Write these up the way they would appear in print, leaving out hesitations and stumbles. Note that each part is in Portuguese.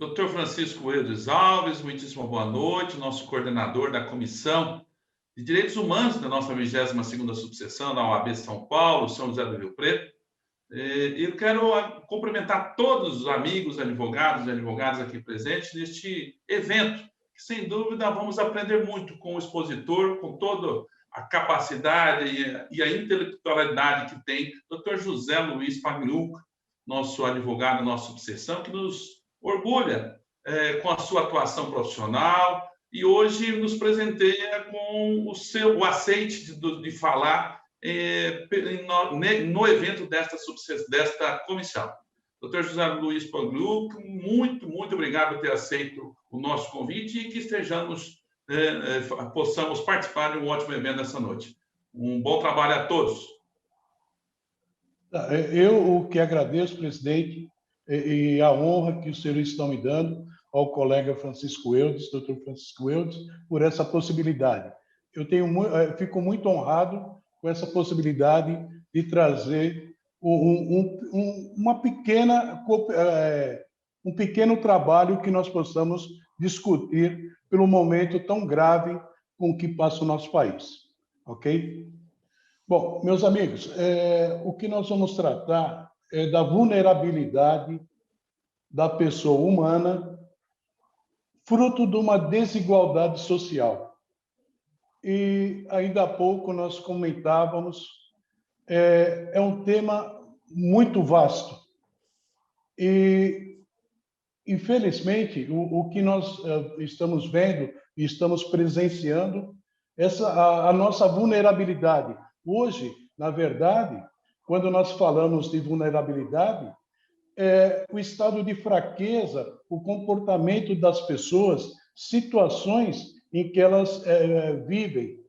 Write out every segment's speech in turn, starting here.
Dr. Francisco Eudes Alves, muitíssimo boa noite, nosso coordenador da Comissão de Direitos Humanos da nossa 22ª subseção da OAB São Paulo, São José do Rio Preto. Eu quero cumprimentar todos os amigos, advogados e advogadas aqui presentes neste evento, que sem dúvida vamos aprender muito com o expositor, com toda a capacidade e a intelectualidade que tem Dr. José Luiz Pagliuca, nosso advogado, nossa subseção, que nos orgulha com a sua atuação profissional e hoje nos presenteia com o aceite de falar no evento desta comissão. Dr. José Luiz Pagliuca, muito obrigado por ter aceito o nosso convite e que possamos participar de um ótimo evento nessa noite. Um bom trabalho a todos. Eu o que agradeço, presidente, e a honra que os senhores estão me dando ao colega Francisco Eudes, doutor Francisco Eudes, por essa possibilidade. Eu fico muito honrado com essa possibilidade de trazer um pequeno trabalho que nós possamos discutir pelo momento tão grave com que passa o nosso país. Ok? Bom, meus amigos, o que nós vamos tratar é da vulnerabilidade da pessoa humana, fruto de uma desigualdade social. E ainda há pouco nós comentávamos, é um tema muito vasto. E, infelizmente, o que nós estamos vendo e estamos presenciando, a nossa vulnerabilidade. Hoje, na verdade, quando nós falamos de vulnerabilidade, o estado de fraqueza, o comportamento das pessoas, situações em que elas vivem.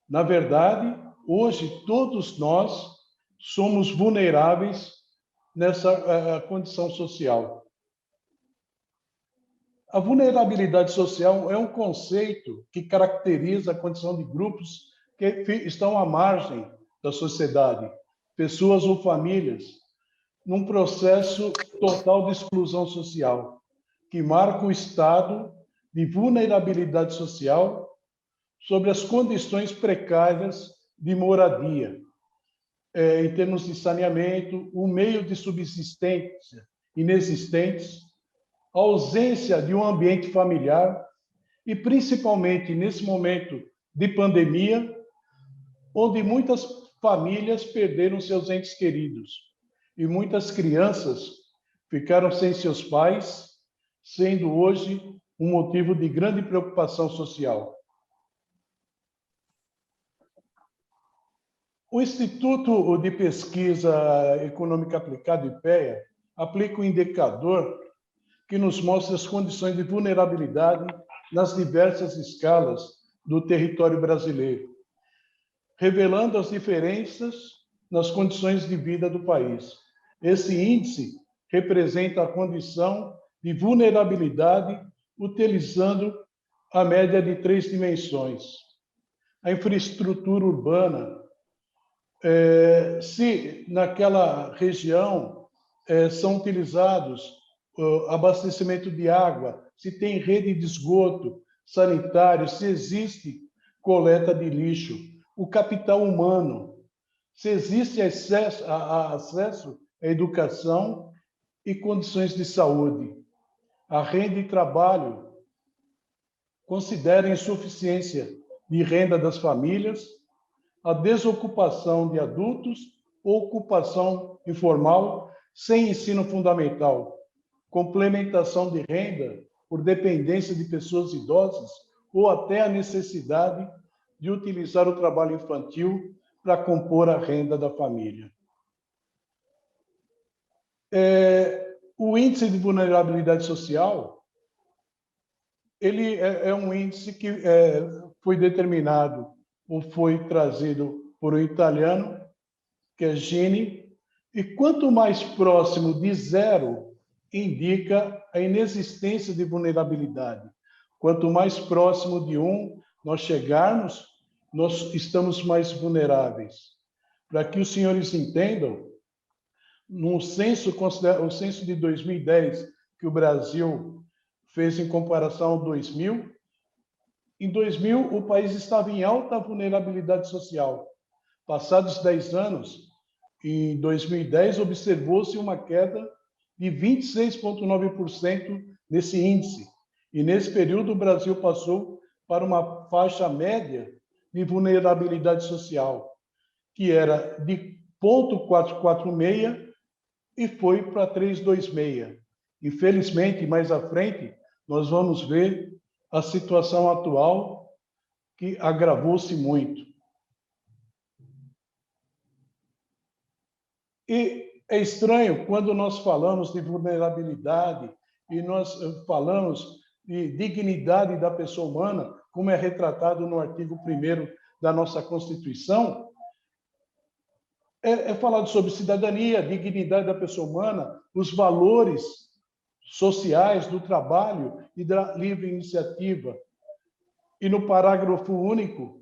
Na verdade, hoje, todos nós somos vulneráveis nessa condição social. A vulnerabilidade social é um conceito que caracteriza a condição de grupos que estão à margem da sociedade, pessoas ou famílias, num processo total de exclusão social, que marca o estado de vulnerabilidade social sobre as condições precárias de moradia, em termos de saneamento, o meio de subsistência inexistentes, a ausência de um ambiente familiar e, principalmente, nesse momento de pandemia, onde muitas famílias perderam seus entes queridos e muitas crianças ficaram sem seus pais, sendo hoje um motivo de grande preocupação social. O Instituto de Pesquisa Econômica Aplicada, IPEA, aplica um indicador que nos mostra as condições de vulnerabilidade nas diversas escalas do território brasileiro, revelando as diferenças nas condições de vida do país. Esse índice representa a condição de vulnerabilidade utilizando a média de 3 dimensões. A infraestrutura urbana, se naquela região são utilizados abastecimento de água, se tem rede de esgoto sanitário, se existe coleta de lixo, o capital humano, se existe acesso à educação e condições de saúde, a renda e trabalho, considera a insuficiência de renda das famílias, a desocupação de adultos, ocupação informal sem ensino fundamental, complementação de renda por dependência de pessoas idosas ou até a necessidade de utilizar o trabalho infantil para compor a renda da família. O índice de vulnerabilidade social, ele é um índice que foi determinado ou foi trazido por um italiano, que é Gini, e quanto mais próximo de zero, indica a inexistência de vulnerabilidade. Quanto mais próximo de 1 nós chegarmos, nós estamos mais vulneráveis. Para que os senhores entendam, o censo de 2010, que o Brasil fez em comparação ao 2000. Em 2000, o país estava em alta vulnerabilidade social. Passados 10 anos, em 2010, observou-se uma queda de 26,9% nesse índice. E, nesse período, o Brasil passou para uma faixa média de vulnerabilidade social, que era de 0,446 e foi para 3,26. Infelizmente, mais à frente, nós vamos ver a situação atual, que agravou-se muito. E é estranho quando nós falamos de vulnerabilidade e nós falamos de dignidade da pessoa humana, como é retratado no artigo 1º da nossa Constituição, é falado sobre cidadania, dignidade da pessoa humana, os valores sociais do trabalho e da livre iniciativa. E no parágrafo único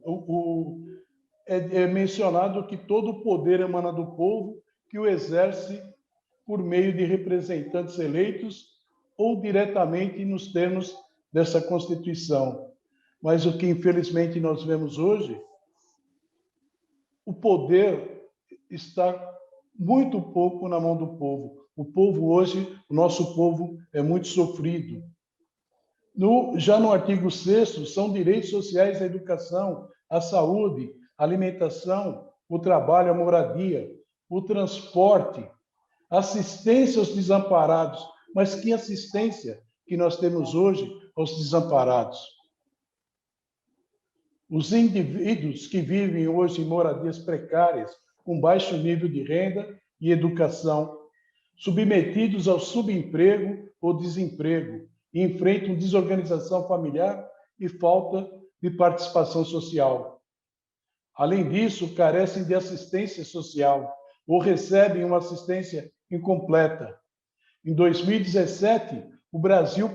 é mencionado que todo o poder emana do povo, que o exerce por meio de representantes eleitos ou diretamente nos termos dessa Constituição. Mas o que, infelizmente, nós vemos hoje, o poder está muito pouco na mão do povo. O povo hoje, o nosso povo, é muito sofrido. Já no artigo 6º, são direitos sociais à educação, à saúde, à alimentação, o trabalho, a moradia, o transporte, assistência aos desamparados. Mas que assistência que nós temos hoje aos desamparados? Os indivíduos que vivem hoje em moradias precárias, com baixo nível de renda e educação, submetidos ao subemprego ou desemprego, e enfrentam desorganização familiar e falta de participação social. Além disso, carecem de assistência social ou recebem uma assistência incompleta. Em 2017, o Brasil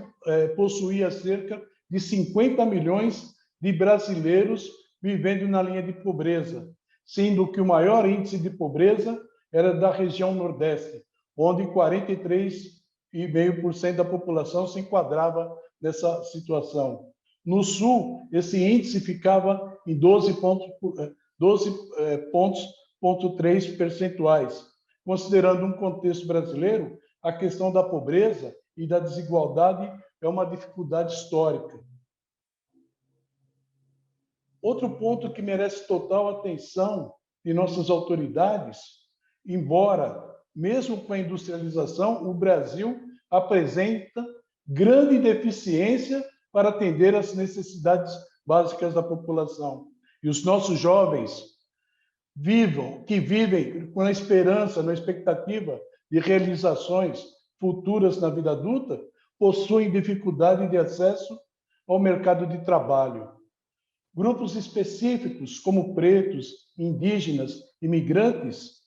possuía cerca de 50 milhões de brasileiros vivendo na linha de pobreza, sendo que o maior índice de pobreza era da região Nordeste, onde 43,5% da população se enquadrava nessa situação. No Sul, esse índice ficava em 12,3 percentuais. Considerando um contexto brasileiro, a questão da pobreza e da desigualdade é uma dificuldade histórica. Outro ponto que merece total atenção de nossas autoridades, embora, mesmo com a industrialização, o Brasil apresenta grande deficiência para atender às necessidades básicas da população. E os nossos jovens que vivem com a esperança, na expectativa de realizações futuras na vida adulta, possuem dificuldade de acesso ao mercado de trabalho. Grupos específicos, como pretos, indígenas, imigrantes,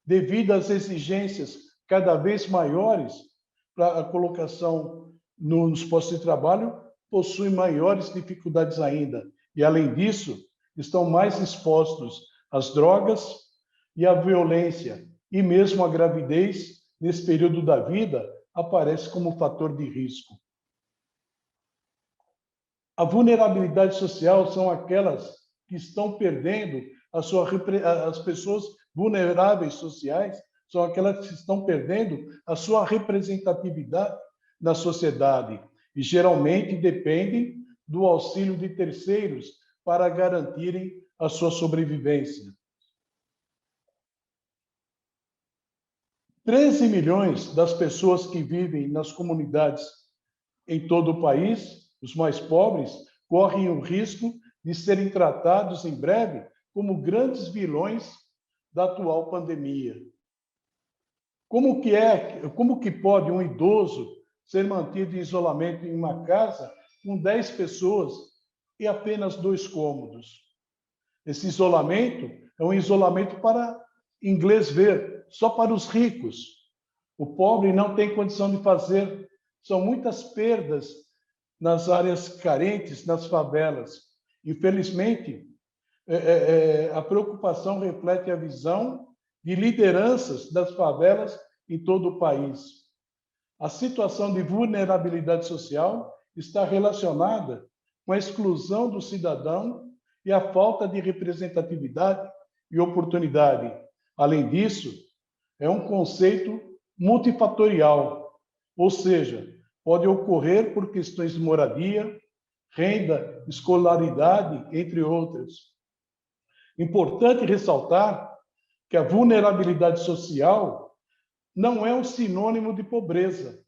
devido às exigências cada vez maiores para a colocação nos postos de trabalho, possuem maiores dificuldades ainda. E, além disso, estão mais expostos às drogas e à violência, e mesmo a gravidez, nesse período da vida, aparece como fator de risco. A vulnerabilidade social são aquelas que estão perdendo as pessoas vulneráveis sociais, são aquelas que estão perdendo a sua representatividade na sociedade e geralmente dependem do auxílio de terceiros para garantirem a sua sobrevivência. 13 milhões das pessoas que vivem nas comunidades em todo o país, os mais pobres, correm o risco de serem tratados em breve como grandes vilões da atual pandemia. Como que pode um idoso ser mantido em isolamento em uma casa com 10 pessoas e apenas 2 cômodos? Esse isolamento é um isolamento para inglês ver, só para os ricos. O pobre não tem condição de fazer. São muitas perdas nas áreas carentes, nas favelas. Infelizmente, a preocupação reflete a visão de lideranças das favelas em todo o país. A situação de vulnerabilidade social está relacionada com a exclusão do cidadão e a falta de representatividade e oportunidade. Além disso, é um conceito multifatorial, ou seja, pode ocorrer por questões de moradia, renda, escolaridade, entre outras. Importante ressaltar que a vulnerabilidade social não é um sinônimo de pobreza,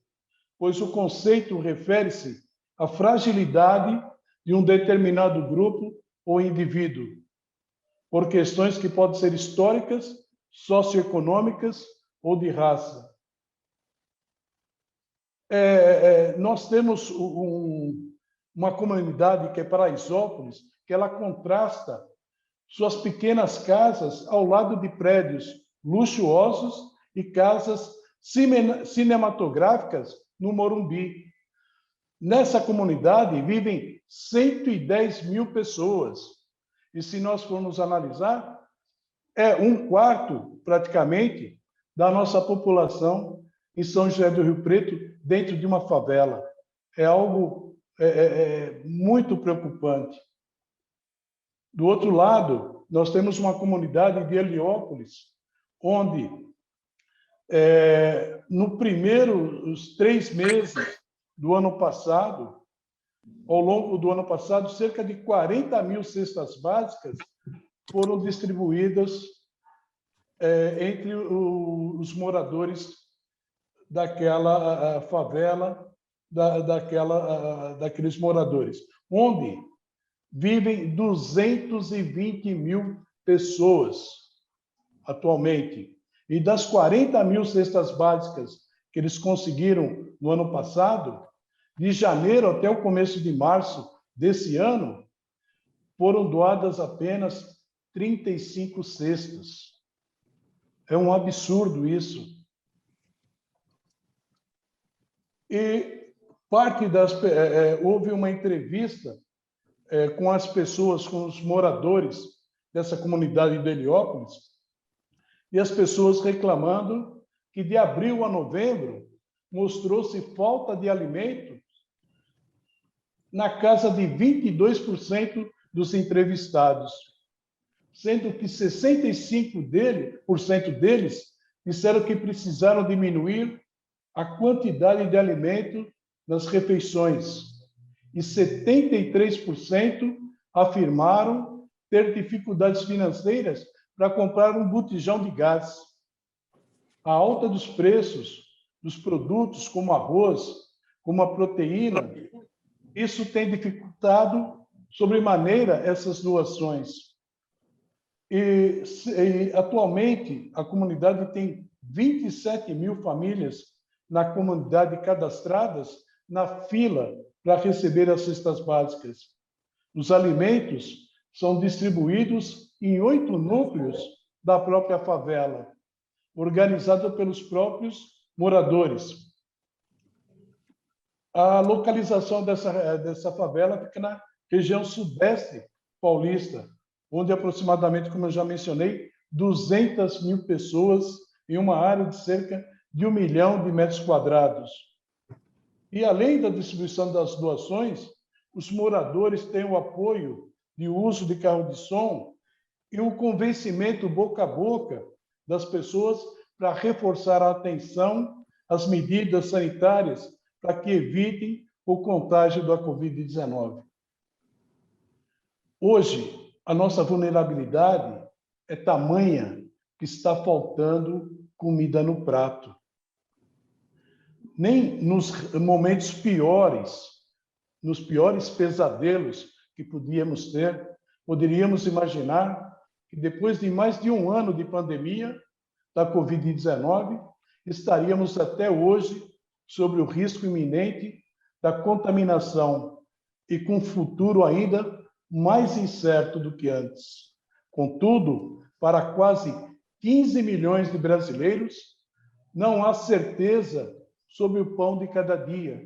pois o conceito refere-se à fragilidade de um determinado grupo ou indivíduo, por questões que podem ser históricas, socioeconômicas ou de raça. Nós temos uma comunidade que é Paraisópolis, que ela contrasta suas pequenas casas ao lado de prédios luxuosos e casas cinematográficas no Morumbi. Nessa comunidade vivem 110 mil pessoas. E se nós formos analisar, é um quarto, praticamente, da nossa população em São José do Rio Preto, dentro de uma favela. É algo muito preocupante. Do outro lado, nós temos uma comunidade de Heliópolis, onde, no primeiros 3 meses do ano passado, ao longo do ano passado, cerca de 40 mil cestas básicas foram distribuídas entre os moradores daquela favela, daqueles moradores, onde vivem 220 mil pessoas atualmente. E das 40 mil cestas básicas que eles conseguiram no ano passado, de janeiro até o começo de março desse ano, foram doadas apenas 35 cestas. É um absurdo isso. E houve uma entrevista com as pessoas, com os moradores dessa comunidade de Heliópolis, e as pessoas reclamando que de abril a novembro mostrou-se falta de alimento na casa de 22% dos entrevistados, sendo que 65% deles disseram que precisaram diminuir a quantidade de alimento nas refeições. E 73% afirmaram ter dificuldades financeiras para comprar um botijão de gás. A alta dos preços dos produtos, como arroz, como a proteína, isso tem dificultado sobremaneira essas doações. E atualmente, a comunidade tem 27 mil famílias na comunidade cadastradas na fila para receber as cestas básicas. Os alimentos são distribuídos em 8 núcleos da própria favela, organizado pelos próprios moradores. A localização dessa favela fica na região sudeste paulista, onde aproximadamente, como eu já mencionei, 200 mil pessoas em uma área de cerca de 1 milhão de metros quadrados. E, além da distribuição das doações, os moradores têm o apoio de uso de carro de som e o convencimento boca a boca das pessoas para reforçar a atenção às medidas sanitárias para que evitem o contágio da Covid-19. Hoje, a nossa vulnerabilidade é tamanha que está faltando comida no prato. Nem nos momentos piores, nos piores pesadelos que podíamos ter, poderíamos imaginar que depois de mais de 1 ano de pandemia da Covid-19, estaríamos até hoje sobre o risco iminente da contaminação e com um futuro ainda mais incerto do que antes. Contudo, para quase 15 milhões de brasileiros, não há certeza sobre o pão de cada dia.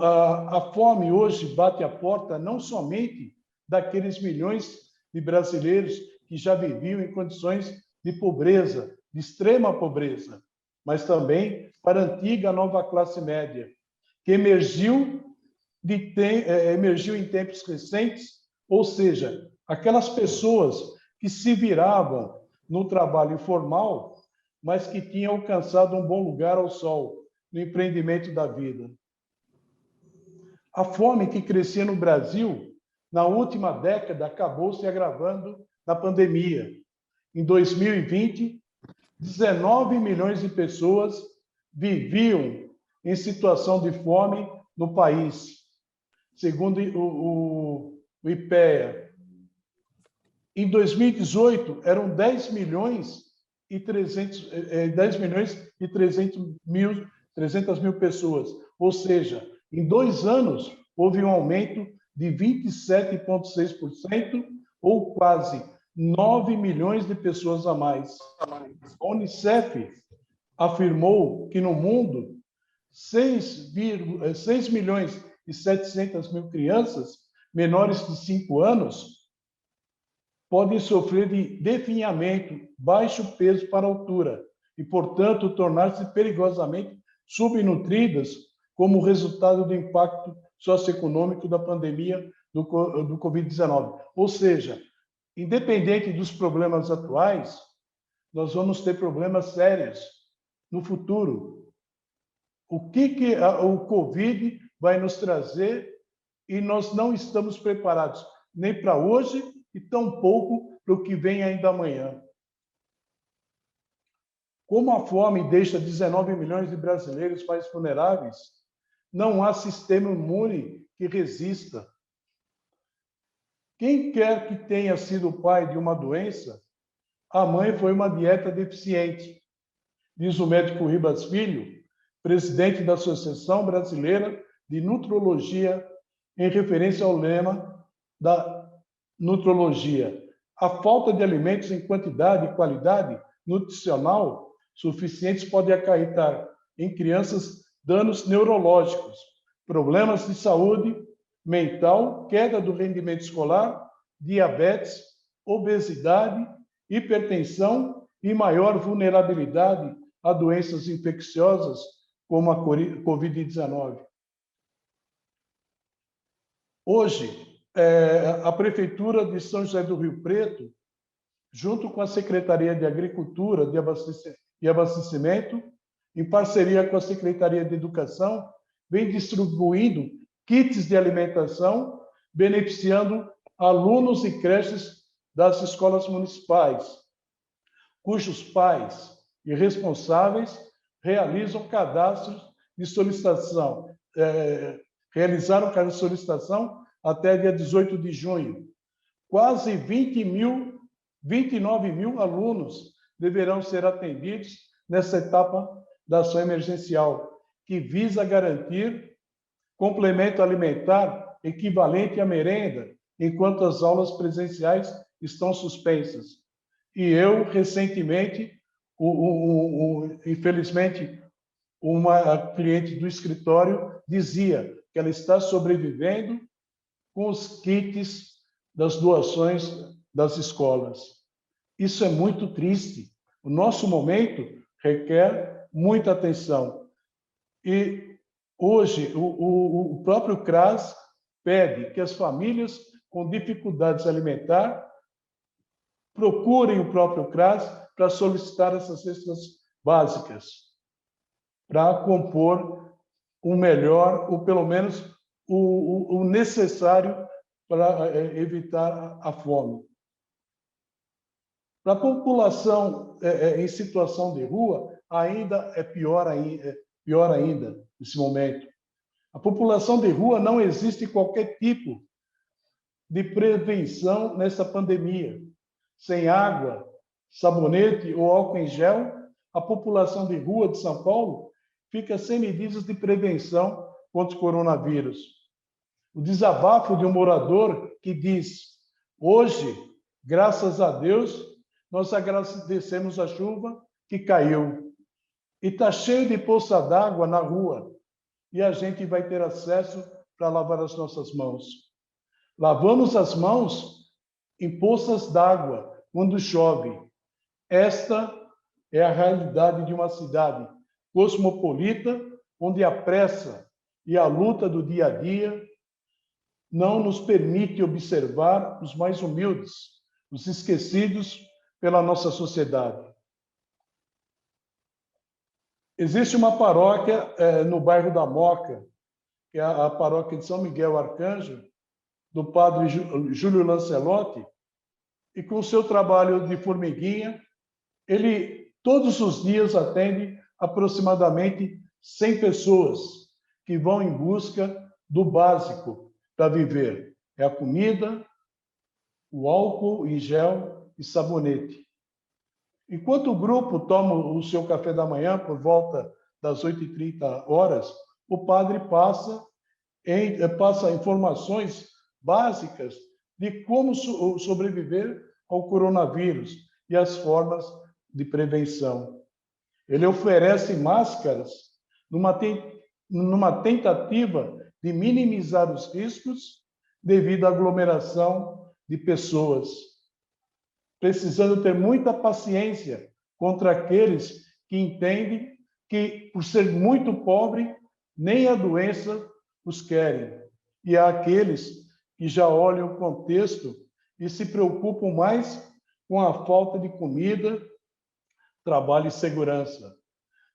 A fome hoje bate a porta não somente daqueles milhões de brasileiros que já viviam em condições de pobreza, de extrema pobreza, mas também para a antiga nova classe média, que emergiu em tempos recentes, ou seja, aquelas pessoas que se viravam no trabalho informal, mas que tinham alcançado um bom lugar ao sol no empreendimento da vida. A fome que crescia no Brasil na última década acabou se agravando na pandemia. Em 2020, 19 milhões de pessoas viviam em situação de fome no país, segundo o IPEA. Em 2018, eram 10 milhões e 300 mil pessoas, ou seja, em 2 anos houve um aumento de 27,6%, ou quase 9 milhões de pessoas a mais. A Unicef afirmou que no mundo 6 milhões e 700 mil crianças menores de 5 anos podem sofrer de definhamento, baixo peso para a altura e, portanto, tornar-se perigosamente subnutridas como resultado do impacto socioeconômico da pandemia do Covid-19. Ou seja, independente dos problemas atuais, nós vamos ter problemas sérios no futuro. O que o Covid vai nos trazer e nós não estamos preparados nem para hoje e tampouco para o que vem ainda amanhã. Como a fome deixa 19 milhões de brasileiros mais vulneráveis, não há sistema imune que resista. Quem quer que tenha sido pai de uma doença, a mãe foi uma dieta deficiente, diz o médico Ribas Filho, presidente da Associação Brasileira de Nutrologia, em referência ao lema da nutrologia. A falta de alimentos em quantidade e qualidade nutricional suficientes pode acarretar em crianças danos neurológicos, problemas de saúde mental, queda do rendimento escolar, diabetes, obesidade, hipertensão e maior vulnerabilidade a doenças infecciosas como a Covid-19. Hoje, a Prefeitura de São José do Rio Preto, junto com a Secretaria de Agricultura e Abastecimento, em parceria com a Secretaria de Educação, vem distribuindo kits de alimentação, beneficiando alunos e creches das escolas municipais, cujos pais e responsáveis realizam cadastros de solicitação, realizaram cadastro de solicitação até dia 18 de junho. Quase 29 mil alunos deverão ser atendidos nessa etapa da ação emergencial, que visa garantir complemento alimentar equivalente à merenda, enquanto as aulas presenciais estão suspensas. E eu, recentemente, infelizmente, uma cliente do escritório dizia que ela está sobrevivendo com os kits das doações das escolas. Isso é muito triste. O nosso momento requer muita atenção. E hoje o próprio CRAS pede que as famílias com dificuldades alimentares procurem o próprio CRAS para solicitar essas cestas básicas, para compor o melhor, ou pelo menos o necessário para evitar a fome. Para a população em situação de rua, ainda é pior ainda nesse momento. A população de rua não existe qualquer tipo de prevenção nessa pandemia. Sem água, sabonete ou álcool em gel, a população de rua de São Paulo fica sem medidas de prevenção contra o coronavírus. O desabafo de um morador que diz: hoje, graças a Deus, nós agradecemos a chuva que caiu. E está cheio de poça d'água na rua. E a gente vai ter acesso para lavar as nossas mãos. Lavamos as mãos em poças d'água quando chove. Esta é a realidade de uma cidade cosmopolita, onde a pressa e a luta do dia a dia não nos permite observar os mais humildes, os esquecidos pela nossa sociedade. Existe uma paróquia no bairro da Moca, que é a paróquia de São Miguel Arcanjo, do padre Júlio Lancelotti, e com o seu trabalho de formiguinha, ele todos os dias atende aproximadamente 100 pessoas que vão em busca do básico para viver. É a comida, o álcool em gel e sabonete. Enquanto o grupo toma o seu café da manhã, por volta das 8h30, o padre passa informações básicas de como sobreviver ao coronavírus e as formas de prevenção. Ele oferece máscaras numa tentativa de minimizar os riscos devido à aglomeração de pessoas, precisando ter muita paciência contra aqueles que entendem que, por ser muito pobre, nem a doença os querem. E há aqueles que já olham o contexto e se preocupam mais com a falta de comida, trabalho e segurança.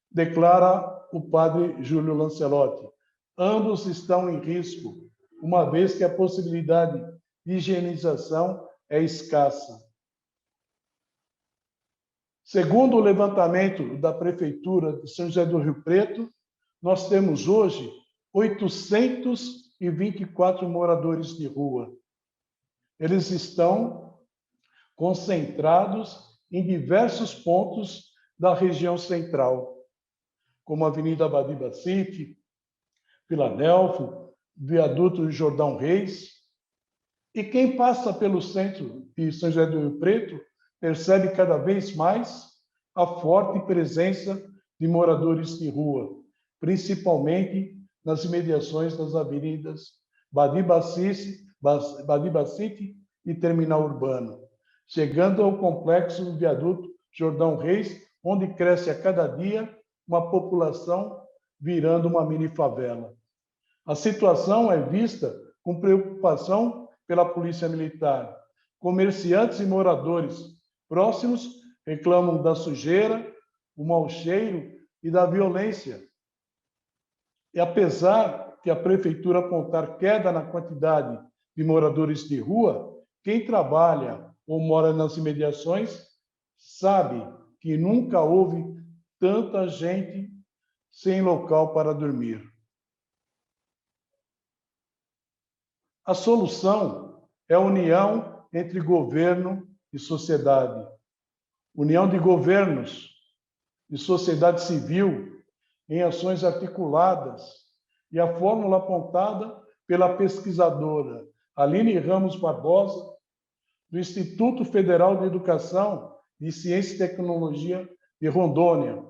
Declara o padre Júlio Lancelotti. Ambos estão em risco, uma vez que a possibilidade de higienização é escassa. Segundo o levantamento da Prefeitura de São José do Rio Preto, nós temos hoje 824 moradores de rua. Eles estão concentrados em diversos pontos da região central, como a Avenida Badiba City, Vila Nelfo, Viaduto Jordão Reis. E quem passa pelo centro de São José do Rio Preto percebe cada vez mais a forte presença de moradores de rua, principalmente nas imediações das avenidas Badiba City e Terminal Urbano, chegando ao complexo do Viaduto Jordão Reis, onde cresce a cada dia uma população virando uma mini favela. A situação é vista com preocupação pela Polícia Militar. Comerciantes e moradores próximos reclamam da sujeira, o mau cheiro e da violência. E apesar que a Prefeitura apontar queda na quantidade de moradores de rua, quem trabalha ou mora nas imediações sabe que nunca houve tanta gente sem local para dormir. A solução é a união entre governo e sociedade. União de governos e sociedade civil em ações articuladas, e a fórmula apontada pela pesquisadora Aline Ramos Barbosa, do Instituto Federal de Educação de Ciência e Tecnologia de Rondônia,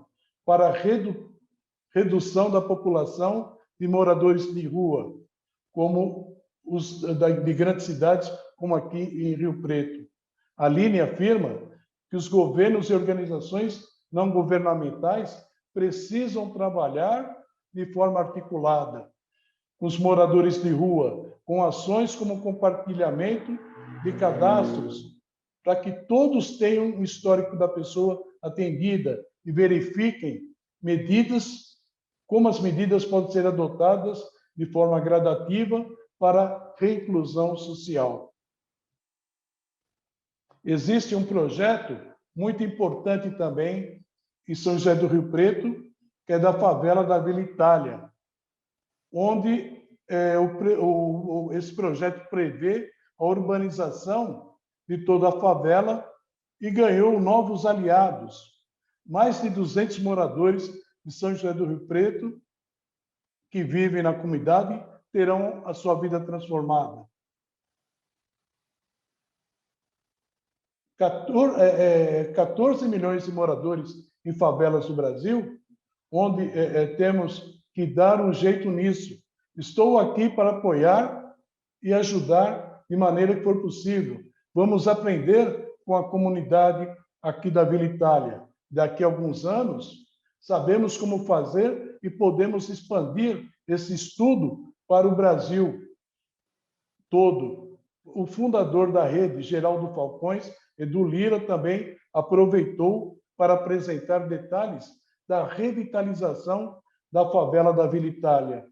para a redução da população de moradores de rua, como os de grandes cidades, como aqui em Rio Preto. A Aline afirma que os governos e organizações não governamentais precisam trabalhar de forma articulada com os moradores de rua, com ações como compartilhamento de cadastros, para que todos tenham um histórico da pessoa atendida e verifiquem como as medidas podem ser adotadas de forma gradativa para reinclusão social. Existe um projeto muito importante também em São José do Rio Preto, que é da favela da Vila Itália, onde esse projeto prevê a urbanização de toda a favela e ganhou novos aliados. Mais de 200 moradores de São José do Rio Preto que vivem na comunidade terão a sua vida transformada. 14 milhões de moradores em favelas do Brasil, onde temos que dar um jeito nisso. Estou aqui para apoiar e ajudar de maneira que for possível. Vamos aprender com a comunidade aqui da Vila Itália. Daqui a alguns anos, sabemos como fazer e podemos expandir esse estudo para o Brasil todo. O fundador da rede, Geraldo Falcões, Edu Lira, também aproveitou para apresentar detalhes da revitalização da favela da Vila Itália.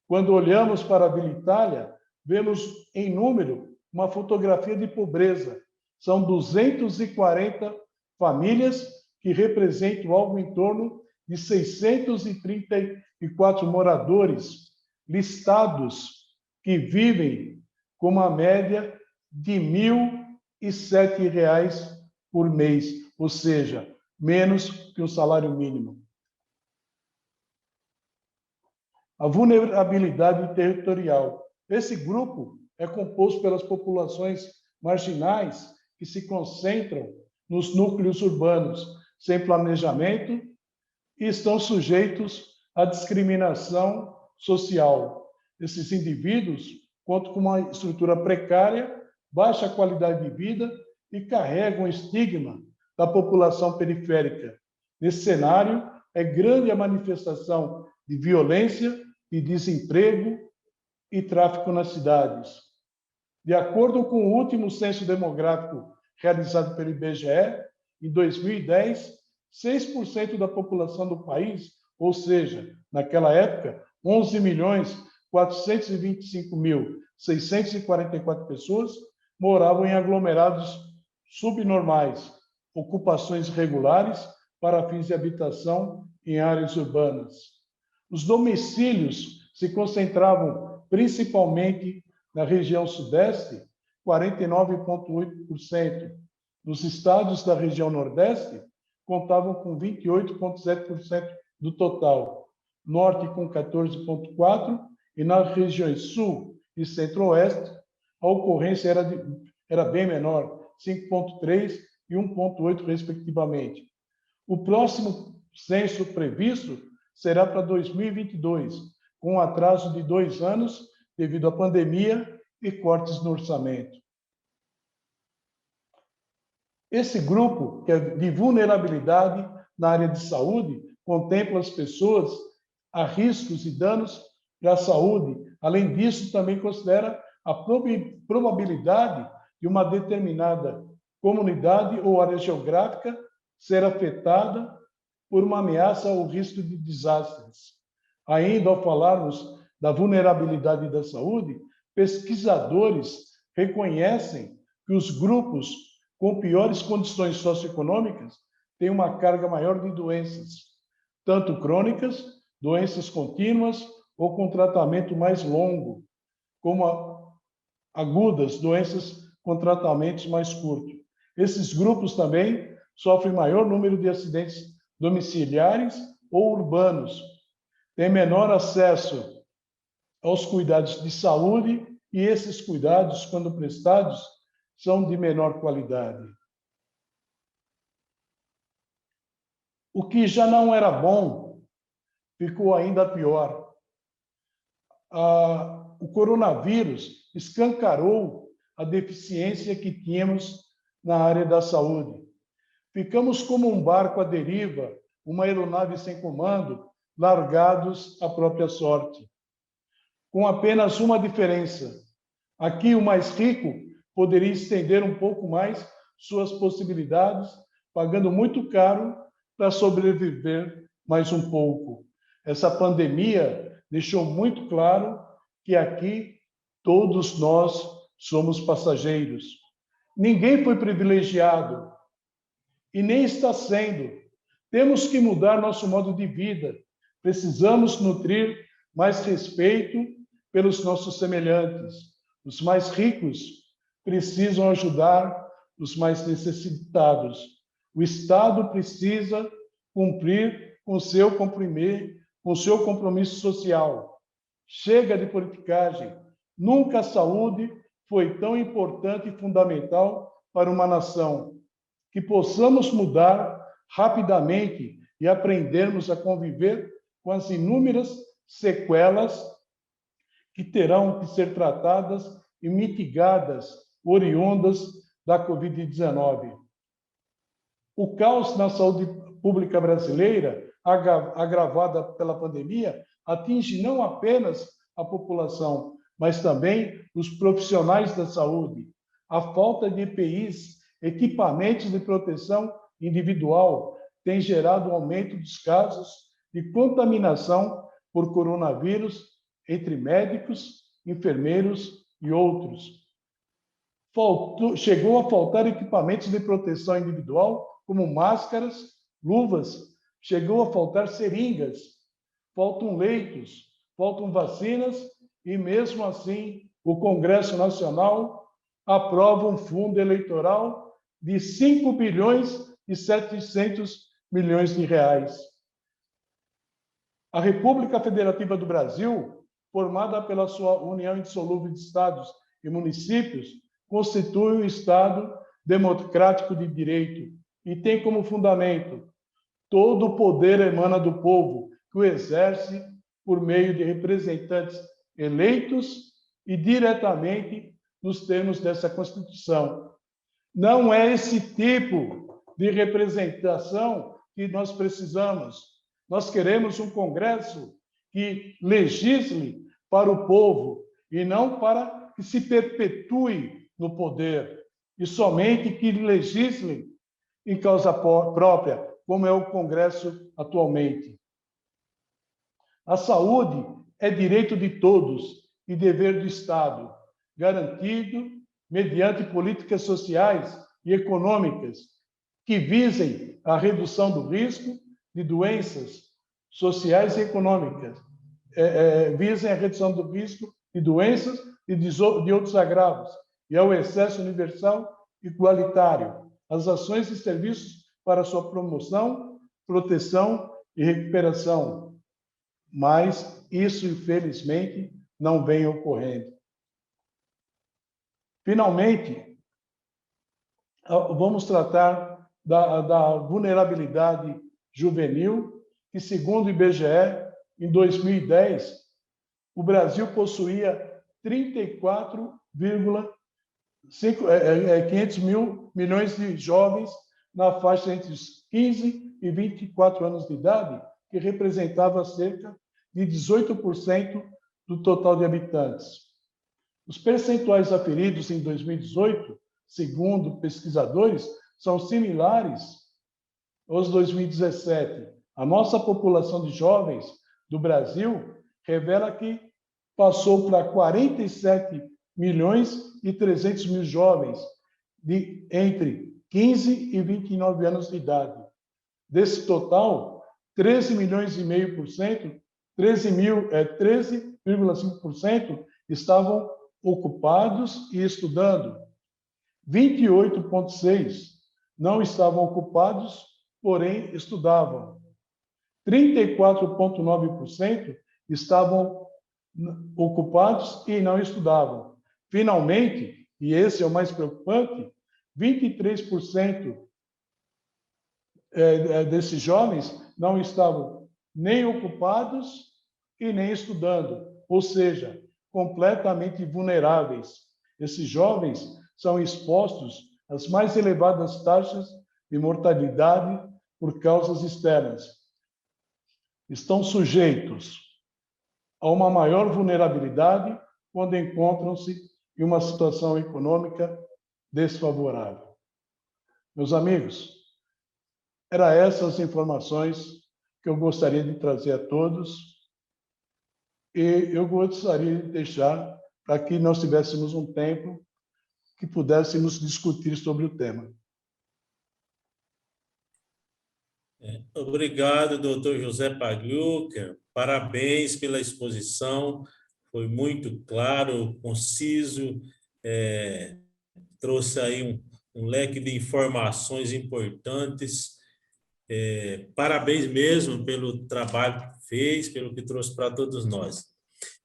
Quando olhamos para a Vila Itália, vemos em número uma fotografia de pobreza. São 240 famílias que representam algo em torno de 634 moradores listados que vivem com uma média de R$ 1.007 por mês, ou seja, menos que o salário mínimo. A vulnerabilidade territorial. Esse grupo é composto pelas populações marginais que se concentram nos núcleos urbanos, sem planejamento, e estão sujeitos à discriminação social. Esses indivíduos contam com uma estrutura precária, baixa qualidade de vida e carregam o estigma da população periférica. Nesse cenário, é grande a manifestação de violência, de desemprego e tráfico nas cidades. De acordo com o último censo demográfico realizado pelo IBGE, em 2010, 6% da população do país, ou seja, naquela época, 11.425.644 pessoas, moravam em aglomerados subnormais, ocupações irregulares para fins de habitação em áreas urbanas. Os domicílios se concentravam principalmente na região sudeste, 49,8%. Nos estados da região nordeste, contavam com 28,7% do total. Norte com 14,4%, e nas regiões sul e centro-oeste, a ocorrência era bem menor, 5,3% e 1,8%, respectivamente. O próximo censo previsto será para 2022, com um atraso de 2 anos devido à pandemia e cortes no orçamento. Esse grupo, que é de vulnerabilidade na área de saúde, contempla as pessoas a riscos e danos para a saúde. Além disso, também considera a probabilidade de uma determinada comunidade ou área geográfica ser afetada por uma ameaça ou risco de desastres. Ainda, ao falarmos da vulnerabilidade da saúde, pesquisadores reconhecem que os grupos com piores condições socioeconômicas têm uma carga maior de doenças, tanto crônicas, doenças contínuas ou com tratamento mais longo, como agudas, doenças com tratamentos mais curtos. Esses grupos também sofrem maior número de acidentes domiciliares ou urbanos, têm menor acesso aos cuidados de saúde e esses cuidados, quando prestados, são de menor qualidade. O que já não era bom ficou ainda pior. O coronavírus escancarou a deficiência que tínhamos na área da saúde. Ficamos como um barco à deriva, uma aeronave sem comando, largados à própria sorte. Com apenas uma diferença. Aqui, o mais rico poderia estender um pouco mais suas possibilidades, pagando muito caro para sobreviver mais um pouco. Essa pandemia deixou muito claro que aqui todos nós somos passageiros. Ninguém foi privilegiado e nem está sendo. Temos que mudar nosso modo de vida. Precisamos nutrir mais respeito pelos nossos semelhantes. Os mais ricos precisam ajudar os mais necessitados. O Estado precisa cumprir com seu compromisso social. Chega de politicagem. Nunca a saúde foi tão importante e fundamental para uma nação. Que possamos mudar rapidamente e aprendermos a conviver com as inúmeras sequelas que terão que ser tratadas e mitigadas oriundas da Covid-19. O caos na saúde pública brasileira agravada pela pandemia, atinge não apenas a população, mas também os profissionais da saúde. A falta de EPIs, equipamentos de proteção individual, tem gerado um aumento dos casos de contaminação por coronavírus entre médicos, enfermeiros e outros. Chegou a faltar equipamentos de proteção individual, como máscaras, luvas, chegou a faltar seringas, faltam leitos, faltam vacinas, e mesmo assim o Congresso Nacional aprova um fundo eleitoral de 5 bilhões e 700 milhões de reais. A República Federativa do Brasil, formada pela sua união indissolúvel de estados e municípios, constitui um Estado democrático de direito e tem como fundamento: todo o poder emana do povo, que o exerce por meio de representantes eleitos e diretamente nos termos dessa Constituição. Não é esse tipo de representação que nós precisamos. Nós queremos um Congresso que legisle para o povo e não para que se perpetue no poder, e somente que legisle em causa própria, como é o Congresso atualmente. A saúde é direito de todos e dever do Estado, garantido mediante políticas sociais e econômicas que visem a redução do risco de doenças sociais e econômicas, visem a redução do risco de doenças e de outros agravos, e ao excesso universal e igualitário, as ações e serviços para sua promoção, proteção e recuperação. Mas isso, infelizmente, não vem ocorrendo. Finalmente, vamos tratar da vulnerabilidade juvenil, que, segundo o IBGE, em 2010, o Brasil possuía 500 milhões de jovens na faixa entre os 15 e 24 anos de idade, que representava cerca de 18% do total de habitantes. Os percentuais aferidos em 2018, segundo pesquisadores, são similares aos de 2017. A nossa população de jovens do Brasil revela que passou para 47 milhões e 300 mil jovens entre 15 e 29 anos de idade. Desse total, 13 milhões e meio por cento, 13,5% estavam ocupados e estudando. 28,6% não estavam ocupados, porém estudavam. 34,9% estavam ocupados e não estudavam. Finalmente, e esse é o mais preocupante, 23% desses jovens não estavam nem ocupados e nem estudando, ou seja, completamente vulneráveis. Esses jovens são expostos às mais elevadas taxas de mortalidade por causas externas. Estão sujeitos a uma maior vulnerabilidade quando encontram-se em uma situação econômica desfavorável. Meus amigos, eram essas as informações que eu gostaria de trazer a todos, e eu gostaria de deixar para que nós tivéssemos um tempo que pudéssemos discutir sobre o tema. Obrigado, doutor José Pagliuca. Parabéns pela exposição. Foi muito claro, conciso, trouxe aí um leque de informações importantes. Parabéns mesmo pelo trabalho que fez, pelo que trouxe para todos nós.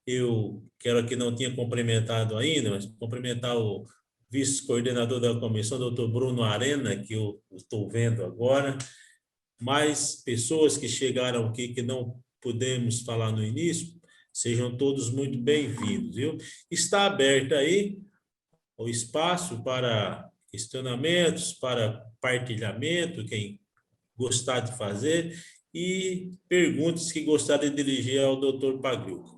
Eu quero aqui, não tinha cumprimentado ainda, mas cumprimentar o vice-coordenador da comissão, doutor Bruno Arena, que eu estou vendo agora, mais pessoas que chegaram aqui que não pudemos falar no início, sejam todos muito bem-vindos, viu? Está aberto aí o espaço para questionamentos, para partilhamento, quem gostar de fazer, e perguntas que gostaria de dirigir ao Dr. Pagliuca.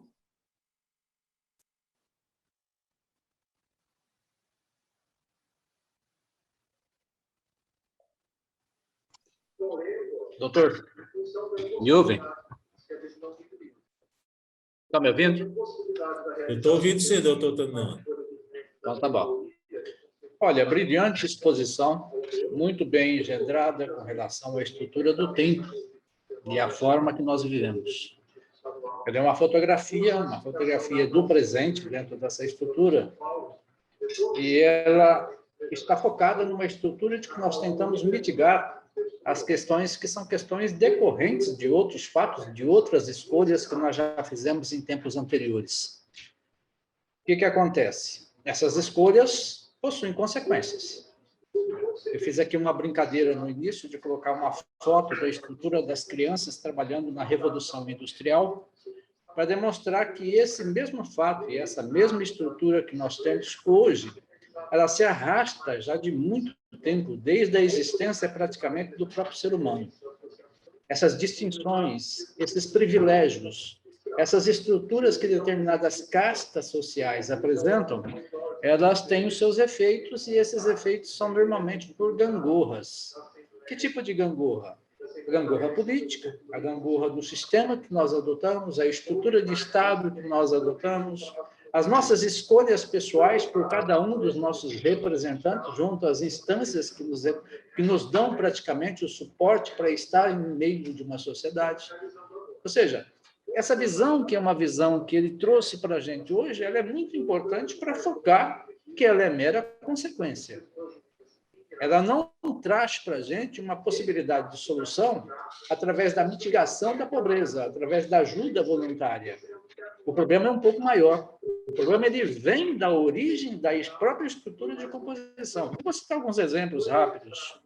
Doutor, me ouvem? Está me ouvindo? Eu estou ouvindo você, doutor Tanã. Então, tá bom. Olha, brilhante exposição, muito bem engendrada com relação à estrutura do tempo e à forma que nós vivemos. Ela é uma fotografia do presente dentro dessa estrutura, e ela está focada numa estrutura de que nós tentamos mitigar as questões que são questões decorrentes de outros fatos, de outras escolhas que nós já fizemos em tempos anteriores. O que acontece? Essas escolhas possuem consequências. Eu fiz aqui uma brincadeira no início de colocar uma foto da estrutura das crianças trabalhando na Revolução Industrial, para demonstrar que esse mesmo fato e essa mesma estrutura que nós temos hoje, ela se arrasta já de muito tempo, desde a existência praticamente do próprio ser humano. Essas distinções, esses privilégios, essas estruturas que determinadas castas sociais apresentam, elas têm os seus efeitos, e esses efeitos são normalmente por gangorras. Que tipo de gangorra? A gangorra política, a gangorra do sistema que nós adotamos, a estrutura de Estado que nós adotamos, as nossas escolhas pessoais por cada um dos nossos representantes, junto às instâncias que nos dão praticamente o suporte para estar em meio de uma sociedade. Ou seja, essa visão, que é uma visão que ele trouxe para a gente hoje, ela é muito importante para focar que ela é mera consequência. Ela não traz para a gente uma possibilidade de solução através da mitigação da pobreza, através da ajuda voluntária. O problema é um pouco maior. O problema ele vem da origem da própria estrutura de composição. Vou citar alguns exemplos rápidos.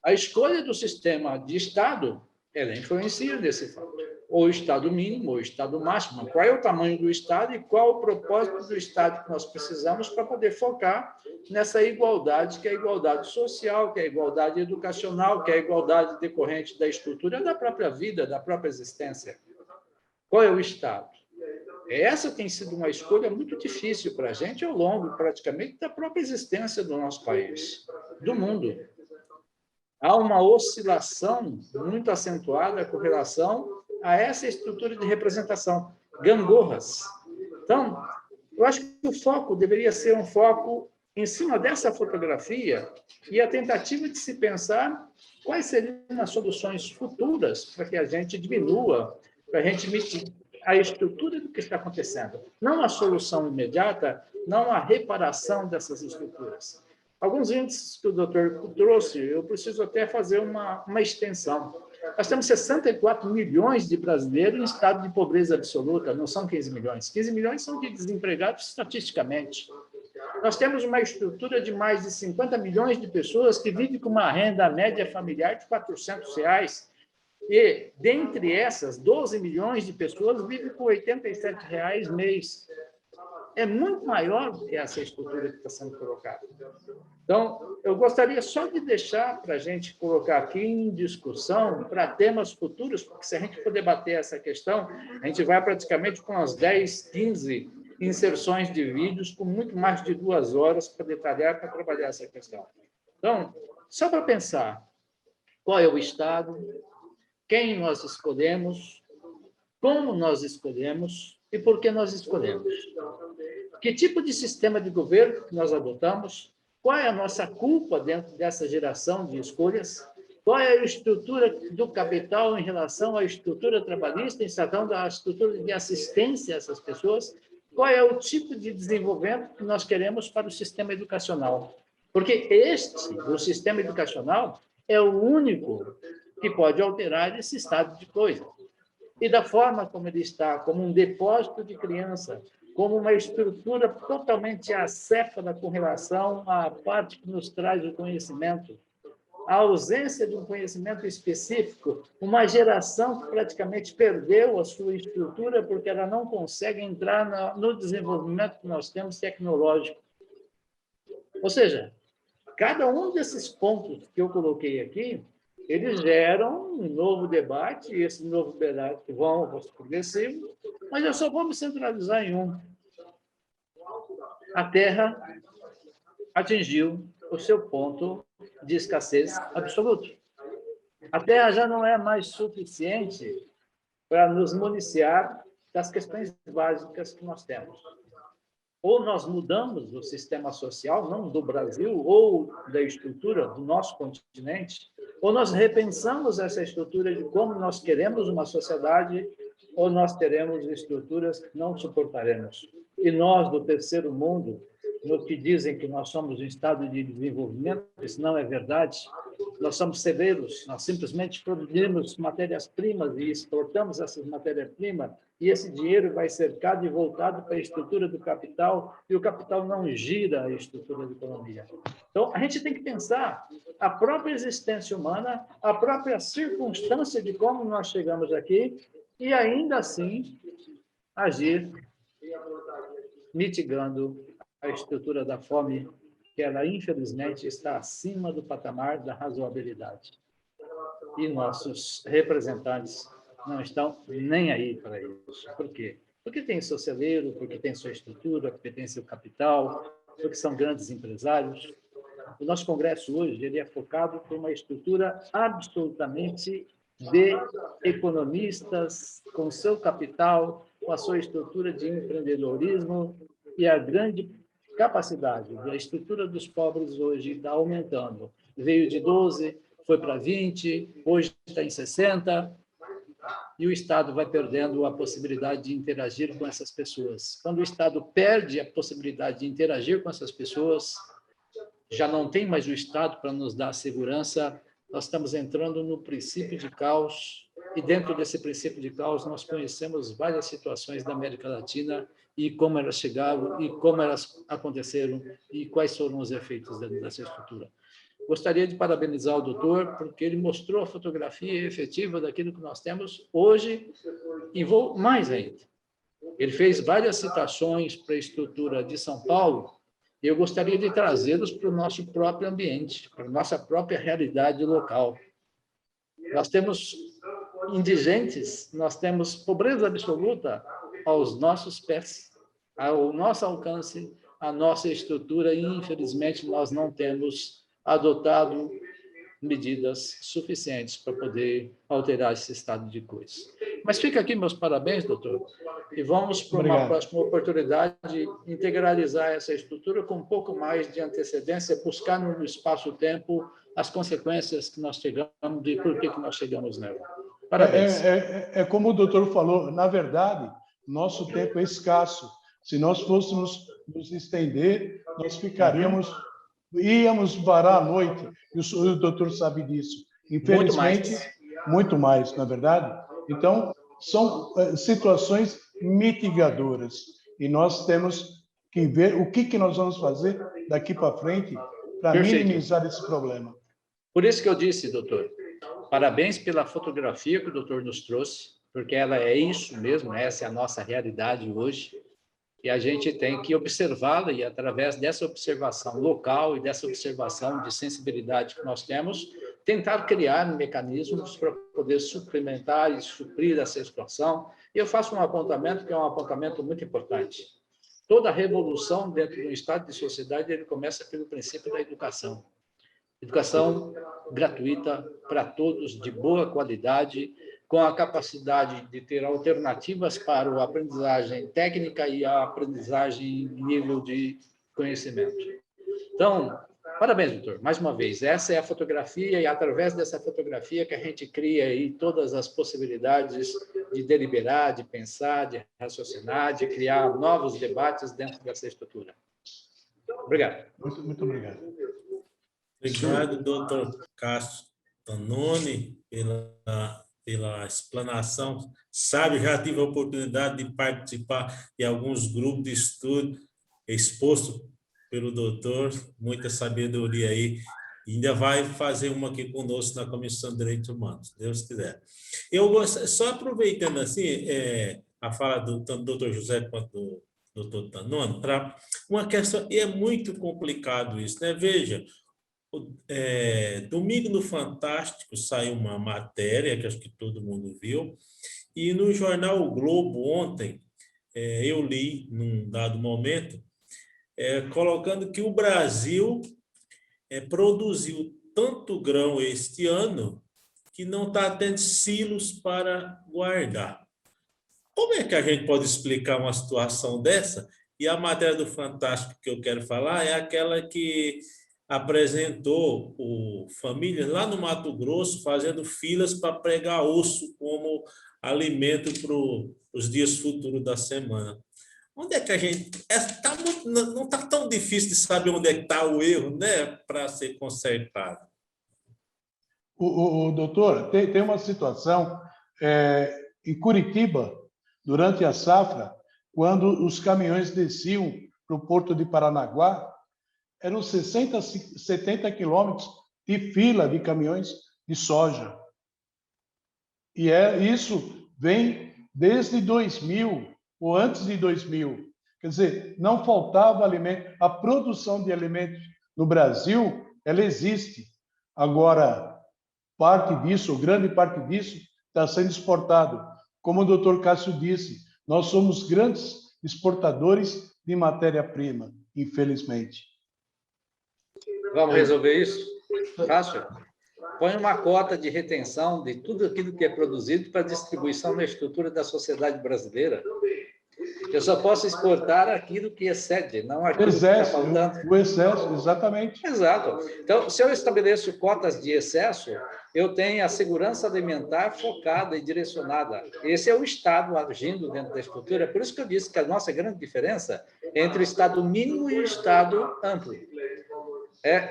A escolha do sistema de Estado, ela influencia nesse fato. Ou o Estado mínimo, ou o Estado máximo. Qual é o tamanho do Estado e qual o propósito do Estado que nós precisamos para poder focar nessa igualdade, que é a igualdade social, que é a igualdade educacional, que é a igualdade decorrente da estrutura da própria vida, da própria existência. Qual é o Estado? Essa tem sido uma escolha muito difícil para a gente ao longo, praticamente, da própria existência do nosso país, do mundo. Há uma oscilação muito acentuada com relação a essa estrutura de representação, gangorras. Então, eu acho que o foco deveria ser um foco em cima dessa fotografia e a tentativa de se pensar quais seriam as soluções futuras para que a gente diminua, para a gente mitigar a estrutura do que está acontecendo. Não a solução imediata, não a reparação dessas estruturas. Alguns índices que o doutor trouxe, eu preciso até fazer uma extensão. Nós temos 64 milhões de brasileiros em estado de pobreza absoluta, não são 15 milhões. 15 milhões são de desempregados estatisticamente. Nós temos uma estrutura de mais de 50 milhões de pessoas que vivem com uma renda média familiar de R$400. E, dentre essas, 12 milhões de pessoas vivem com R$87 mês. É muito maior do que essa estrutura que está sendo colocada. Então, eu gostaria só de deixar para a gente colocar aqui em discussão para temas futuros, porque se a gente for debater essa questão, a gente vai praticamente com umas 10, 15 inserções de vídeos com muito mais de 2 horas para detalhar, para trabalhar essa questão. Então, só para pensar, qual é o Estado, quem nós escolhemos, como nós escolhemos e por que nós escolhemos. Que tipo de sistema de governo que nós adotamos, qual é a nossa culpa dentro dessa geração de escolhas, qual é a estrutura do capital em relação à estrutura trabalhista, em relação à estrutura de assistência a essas pessoas, qual é o tipo de desenvolvimento que nós queremos para o sistema educacional. Porque o sistema educacional, é o único que pode alterar esse estado de coisa. E da forma como ele está, como um depósito de criança, como uma estrutura totalmente acéfala com relação à parte que nos traz o conhecimento, a ausência de um conhecimento específico, uma geração que praticamente perdeu a sua estrutura porque ela não consegue entrar no desenvolvimento que nós temos tecnológico. Ou seja, cada um desses pontos que eu coloquei aqui, eles geram um novo debate, e esse novo debate vão progressivo, mas eu só vou me centralizar em um. A Terra atingiu o seu ponto de escassez absoluto. A Terra já não é mais suficiente para nos municiar das questões básicas que nós temos. Ou nós mudamos o sistema social, não do Brasil, ou da estrutura do nosso continente, ou nós repensamos essa estrutura de como nós queremos uma sociedade, ou nós teremos estruturas que não suportaremos. E nós, do terceiro mundo, no que dizem que nós somos um estado de desenvolvimento, isso não é verdade. Nós somos severos, nós simplesmente produzimos matérias-primas e exportamos essas matérias-primas, e esse dinheiro vai cercado e voltado para a estrutura do capital, e o capital não gira a estrutura da economia. Então, a gente tem que pensar a própria existência humana, a própria circunstância de como nós chegamos aqui, e ainda assim agir mitigando a estrutura da fome, que ela, infelizmente, está acima do patamar da razoabilidade. E nossos representantes não estão nem aí para isso. Por quê? Porque tem seu celeiro, porque tem sua estrutura, porque tem seu capital, porque são grandes empresários. O nosso Congresso hoje ele é focado por uma estrutura absolutamente de economistas, com seu capital, com a sua estrutura de empreendedorismo, e a grande capacidade da estrutura dos pobres hoje está aumentando. Veio de 12, foi para 20, hoje está em 60, e o Estado vai perdendo a possibilidade de interagir com essas pessoas. Quando o Estado perde a possibilidade de interagir com essas pessoas, já não tem mais o Estado para nos dar segurança, nós estamos entrando no princípio de caos, e dentro desse princípio de caos nós conhecemos várias situações da América Latina e como elas chegaram, e como elas aconteceram, e quais foram os efeitos dessa estrutura. Gostaria de parabenizar o doutor, porque ele mostrou a fotografia efetiva daquilo que nós temos hoje, e vou mais ainda. Ele fez várias citações para a estrutura de São Paulo, e eu gostaria de trazê-los para o nosso próprio ambiente, para a nossa própria realidade local. Nós temos indigentes, nós temos pobreza absoluta aos nossos pés, ao nosso alcance, a nossa estrutura, e, infelizmente, nós não temos adotado medidas suficientes para poder alterar esse estado de coisas. Mas fica aqui meus parabéns, doutor, e vamos para uma próxima oportunidade integralizar essa estrutura com um pouco mais de antecedência, buscar no espaço-tempo as consequências que nós chegamos e por que nós chegamos nela. Parabéns. É como o doutor falou, na verdade, nosso tempo é escasso. Se nós fôssemos nos estender, nós ficaríamos, íamos varar a noite, e o doutor sabe disso. Infelizmente, muito mais, na verdade. Então, são situações mitigadoras, e nós temos que ver o que nós vamos fazer daqui para frente para minimizar esse problema. Por isso que eu disse, doutor, parabéns pela fotografia que o doutor nos trouxe, porque ela é isso mesmo, essa é a nossa realidade hoje, e a gente tem que observá-la, e através dessa observação local e dessa observação de sensibilidade que nós temos, tentar criar mecanismos para poder suplementar e suprir essa situação. E eu faço um apontamento que é um apontamento muito importante. Toda revolução dentro do estado de sociedade ele começa pelo princípio da educação. Educação gratuita para todos, de boa qualidade, com a capacidade de ter alternativas para a aprendizagem técnica e a aprendizagem em nível de conhecimento. Então, parabéns, doutor, mais uma vez. Essa é a fotografia, e através dessa fotografia que a gente cria aí todas as possibilidades de deliberar, de pensar, de raciocinar, de criar novos debates dentro dessa estrutura. Obrigado. Muito obrigado. Obrigado, doutor Cássio Tanoni, pela explanação. Sabe, já tive a oportunidade de participar de alguns grupos de estudo exposto pelo doutor, muita sabedoria aí. Ainda vai fazer uma aqui conosco na Comissão de Direitos Humanos, se Deus quiser. Eu gosto, só aproveitando assim, a fala do tanto do doutor José quanto do doutor Tanoni, para uma questão, e é muito complicado isso, né? Veja, Domingo no Fantástico saiu uma matéria que acho que todo mundo viu, e no jornal O Globo ontem, eu li num dado momento, colocando que o Brasil produziu tanto grão este ano que não está tendo silos para guardar. Como é que a gente pode explicar uma situação dessa? E a matéria do Fantástico que eu quero falar é aquela que apresentou famílias lá no Mato Grosso fazendo filas para pregar osso como alimento para os dias futuros da semana. Onde é que a gente... não está tão difícil de saber onde é que está o erro, né, para ser consertado. Doutor, tem uma situação em Curitiba, durante a safra, quando os caminhões desciam para o Porto de Paranaguá, eram 60, 70 quilômetros de fila de caminhões de soja. E isso vem desde 2000, ou antes de 2000. Quer dizer, não faltava alimento. A produção de alimentos no Brasil, ela existe. Agora, parte disso, grande parte disso, está sendo exportado. Como o doutor Cássio disse, nós somos grandes exportadores de matéria-prima, infelizmente. Vamos resolver isso? Cássio, põe uma cota de retenção de tudo aquilo que é produzido para distribuição na estrutura da sociedade brasileira. Eu só posso exportar aquilo que excede, não aquilo que está faltando. O excesso, exatamente. Exato. Então, se eu estabeleço cotas de excesso, eu tenho a segurança alimentar focada e direcionada. Esse é o Estado agindo dentro da estrutura. Por isso que eu disse que a nossa grande diferença é entre o Estado mínimo e o Estado amplo.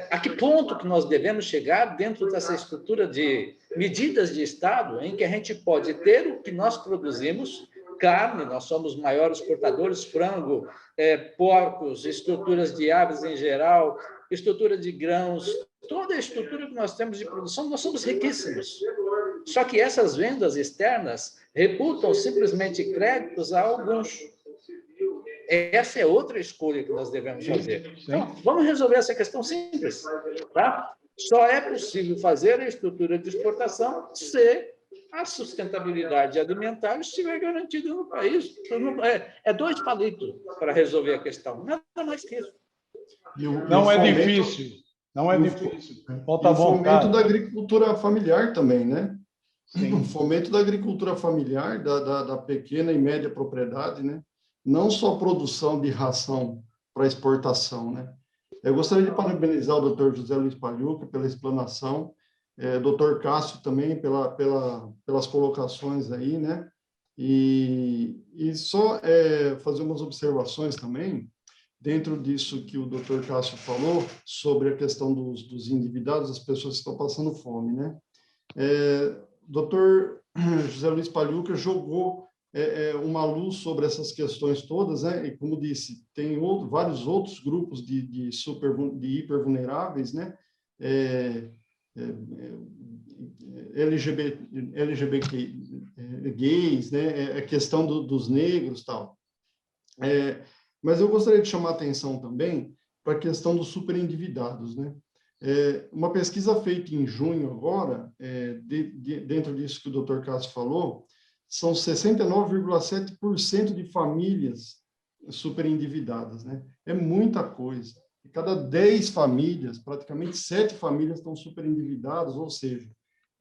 A que ponto que nós devemos chegar dentro dessa estrutura de medidas de Estado em que a gente pode ter o que nós produzimos, carne, nós somos maiores exportadores, frango, porcos, estruturas de aves em geral, estrutura de grãos, toda a estrutura que nós temos de produção, nós somos riquíssimos. Só que essas vendas externas reputam simplesmente créditos a alguns. Essa é outra escolha que nós devemos fazer. Então, vamos resolver essa questão simples. Tá? Só é possível fazer a estrutura de exportação se a sustentabilidade alimentar estiver garantida no país. É 2 palitos para resolver a questão, nada mais que isso. Não é difícil. Não é difícil. Falta vontade. O fomento da agricultura familiar também, né? Sim. O fomento da agricultura familiar, da pequena e média propriedade, né? Não só produção de ração para exportação, né? Eu gostaria de parabenizar o Dr. José Luiz Pagliuca pela explanação, Dr. Cássio também pelas colocações aí, né? E só fazer umas observações também, dentro disso que o Dr. Cássio falou, sobre a questão dos endividados, as pessoas que estão passando fome, né? Dr. José Luiz Pagliuca jogou uma luz sobre essas questões todas, né? E como disse, tem vários outros grupos de hipervulneráveis, né? LGBT gays, né? A questão dos negros, tal. Mas eu gostaria de chamar a atenção também para a questão dos superendividados, né? Uma pesquisa feita em junho agora, dentro disso que o Dr. Cássio falou, são 69,7% de famílias superendividadas, né? É muita coisa. De cada 10 famílias, praticamente 7 famílias estão superendividadas, ou seja,